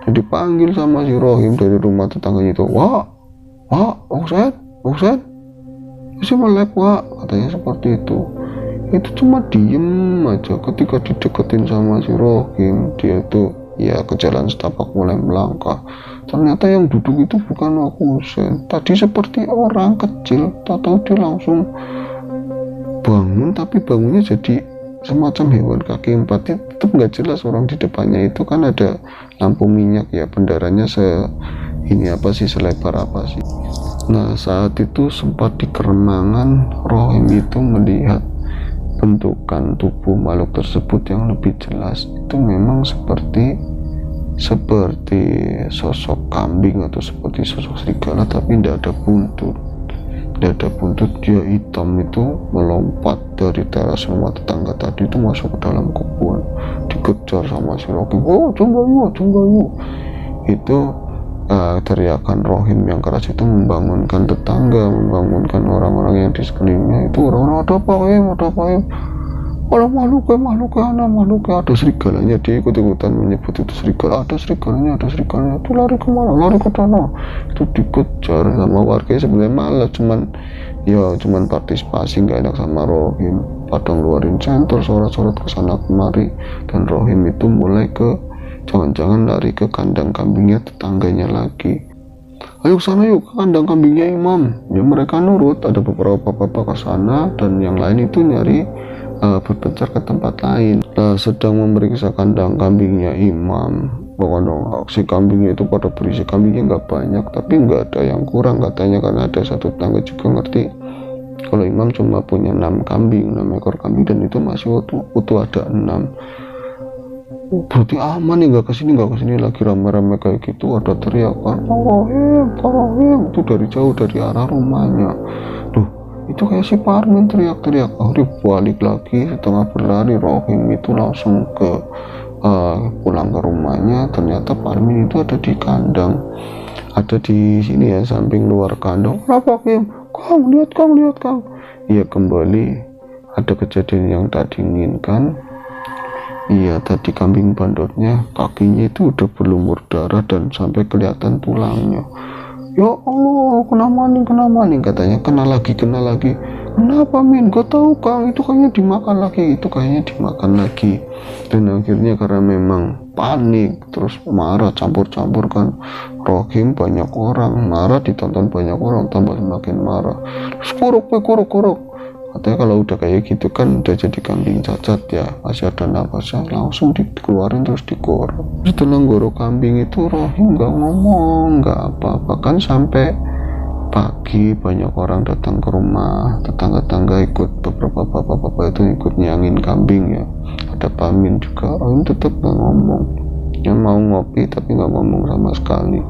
Jadi dipanggil sama si Rohim dari rumah tetangganya itu, wah Oksan, masih melek wak, katanya seperti itu. Itu cuma diem aja. Ketika dideketin sama si Rohim, dia itu ya ke jalan setapak mulai melangkah. Ternyata yang duduk itu bukan Oksan. Tadi seperti orang kecil, tahu dia langsung bangun, tapi bangunnya jadi semacam hewan kaki 4. Tetap nggak jelas orang di depannya itu kan ada lampu minyak ya, bendaranya selebar apa sih. Nah saat itu sempat di keremangan, Rohim itu melihat bentukan tubuh makhluk tersebut yang lebih jelas itu memang seperti sosok kambing atau seperti sosok serigala, tapi tidak ada buntut. Dia hitam, itu melompat dari teras rumah tetangga tadi itu masuk ke dalam kebun, dikejar sama si Rocky. Oh, tunggu yuk. Itu teriakan Rohim yang keras itu membangunkan tetangga, membangunkan orang-orang yang di sekelilingnya. Itu orang-orang, ada apa ya? Kalau makhluknya ada serigalanya. Dia ikut-ikutan menyebut itu serigala. Ada serigalanya. Itu lari kemana? Lari ke tanah. Itu dikejar sama warga. Sebenarnya malah cuman partisipasi, nggak enak sama Rohim. Pada ngeluarin senter, sorot-sorot ke sana kemari, dan Rohim itu mulai jangan-jangan lari ke kandang kambingnya tetangganya lagi. Ayo ke sana yuk, ke kandang kambingnya Imam. Ya mereka nurut. Ada beberapa bapak-bapak ke sana, dan yang lain itu nyari berpencar ke tempat lain. Sedang memeriksa kandang kambingnya Imam, pokoknya si kambingnya itu pada berisi. Kambingnya nggak banyak, tapi nggak ada yang kurang katanya, karena ada satu tetangga juga ngerti kalau Imam cuma punya 6 ekor kambing, dan itu masih utuh ada 6. Berarti aman nih, nggak kesini lagi rame-rame kayak gitu. Ada teriakan Rohim itu dari jauh, dari arah rumahnya. Itu kayak si Parmin teriak-teriak. Akhirnya balik lagi, setengah berlari Rohim itu langsung pulang ke rumahnya. Ternyata Parmin itu ada di kandang, ada di sini ya, samping luar kandang. Kenapa Kim? Kang, lihat Kang. Iya, kembali ada kejadian yang tak diinginkan. Iya, tadi kambing bandotnya kakinya itu udah berlumur darah dan sampai kelihatan tulangnya. Ya Allah, kena maning katanya. Kena lagi. Kenapa Min? Gak tahu Kang, itu kayaknya dimakan lagi. Dan akhirnya karena memang panik, terus marah, campur-campur kan. Rohim banyak orang marah, ditonton banyak orang, tambah semakin marah. Terus korok. Katanya kalau udah kayak gitu kan udah jadi kambing cacat ya, masih ada nafasnya, langsung dikeluarin terus digorok. Setelah gorok kambing itu Rohim nggak ngomong, nggak apa-apa, kan sampai pagi banyak orang datang ke rumah, tetangga-tetangga ikut, beberapa bapak-bapak itu ikut nyangin kambing ya. Ada Pamin juga. Rohim tetap nggak ngomong, yang mau ngopi tapi nggak ngomong sama sekali.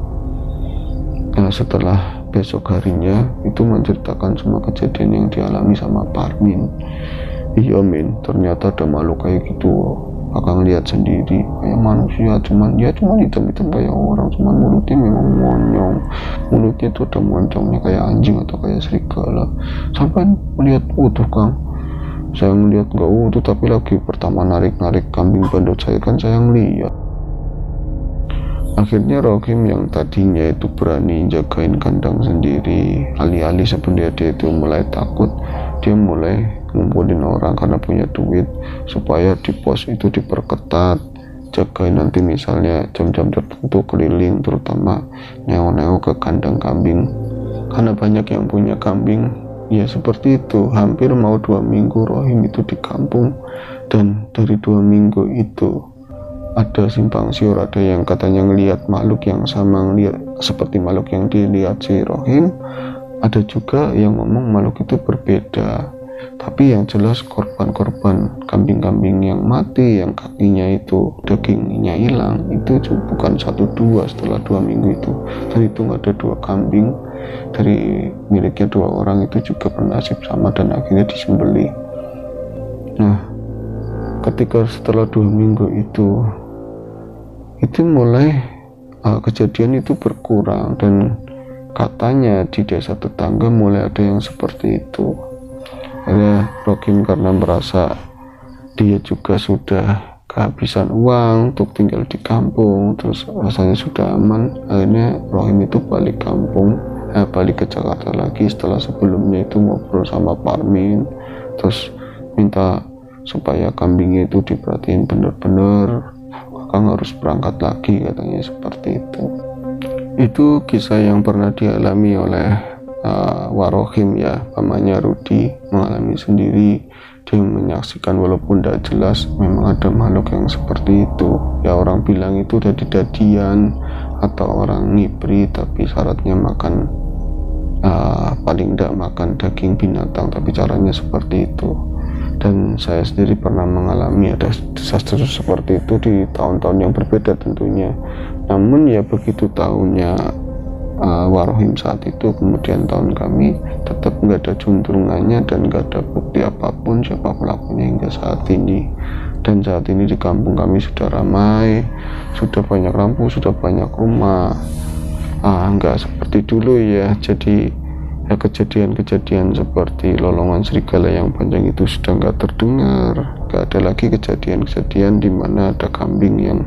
Nah, setelah besok harinya itu menceritakan semua kejadian yang dialami sama Parmin. Iya Min, ternyata ada makhluk kayak gitu. Akang lihat sendiri, kayak manusia, cuman hitam-hitam kayak orang, cuman mulutnya memang monyong. Mulutnya tuh ada moncongnya kayak anjing atau kayak serigala. Sampai melihat utuh Kang. Saya ngeliat nggak utuh, tapi lagi pertama narik kambing bandot saya kan saya ngeliat. Akhirnya Rohim yang tadinya itu berani jagain kandang sendiri, alih-alih sebenarnya dia itu mulai takut, dia mulai ngumpulin orang karena punya duit supaya di pos itu diperketat, jagain nanti misalnya jam-jam tertentu keliling, terutama neo-neo ke kandang kambing karena banyak yang punya kambing. Ya seperti itu, hampir mau 2 minggu Rohim itu di kampung, dan dari 2 minggu itu ada simpang siur, ada yang katanya ngelihat makhluk yang sama, ngelihat seperti makhluk yang dilihat si Rohim, ada juga yang ngomong makhluk itu berbeda. Tapi yang jelas korban kambing-kambing yang mati, yang kakinya itu dagingnya hilang, itu bukan 1-2 setelah 2 minggu itu. Dan itu ada 2 kambing dari miliknya 2 orang itu juga bernasib sama dan akhirnya disembelih. Nah, ketika setelah 2 minggu itu mulai kejadian itu berkurang, dan katanya di desa tetangga mulai ada yang seperti itu. Akhirnya Rohim karena merasa dia juga sudah kehabisan uang untuk tinggal di kampung, terus rasanya sudah aman, akhirnya Rohim itu balik ke Jakarta lagi. Setelah sebelumnya itu ngobrol sama Parmin, terus minta supaya kambingnya itu diperhatiin bener-bener, Kang harus berangkat lagi katanya, seperti itu. Itu kisah yang pernah dialami oleh Warohim ya, namanya Rudi, mengalami sendiri. Dia menyaksikan walaupun tidak jelas memang ada makhluk yang seperti itu ya. Orang bilang itu dadi-dadian atau orang ngibri, tapi syaratnya makan paling tidak makan daging binatang, tapi caranya seperti itu. dan saya sendiri pernah mengalami ada disaster seperti itu di tahun-tahun yang berbeda tentunya. Namun ya begitu tahunnya Warohim saat itu, kemudian tahun kami, tetap nggak ada juntrungannya dan nggak ada bukti apapun siapa pelakunya hingga saat ini. Dan saat ini di kampung kami sudah ramai, sudah banyak lampu, sudah banyak rumah. Nggak seperti dulu ya, jadi ya kejadian-kejadian seperti lolongan serigala yang panjang itu sudah nggak terdengar. Nggak ada lagi kejadian-kejadian di mana ada kambing yang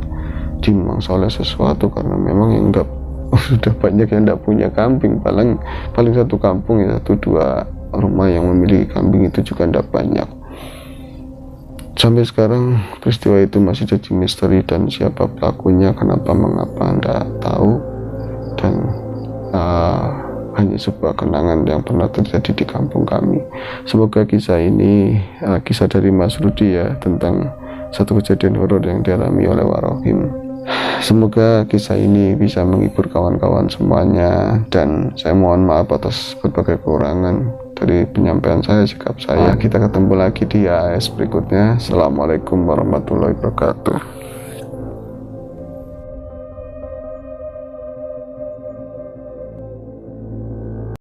dimangsa oleh sesuatu, karena memang yang nggak sudah banyak yang tidak punya kambing. Paling satu kampung ya 1-2 rumah yang memiliki kambing, itu juga tidak banyak. Sampai sekarang peristiwa itu masih jadi misteri, dan siapa pelakunya, kenapa, mengapa, tidak tahu. Dan hanya sebuah kenangan yang pernah terjadi di kampung kami. Semoga kisah ini kisah dari Mas Rudi ya, tentang satu kejadian horor yang dialami oleh Warohim. Semoga kisah ini bisa menghibur kawan-kawan semuanya, dan saya mohon maaf atas berbagai kekurangan dari penyampaian saya, sikap saya. Kita ketemu lagi di AS berikutnya. Assalamualaikum warahmatullahi wabarakatuh.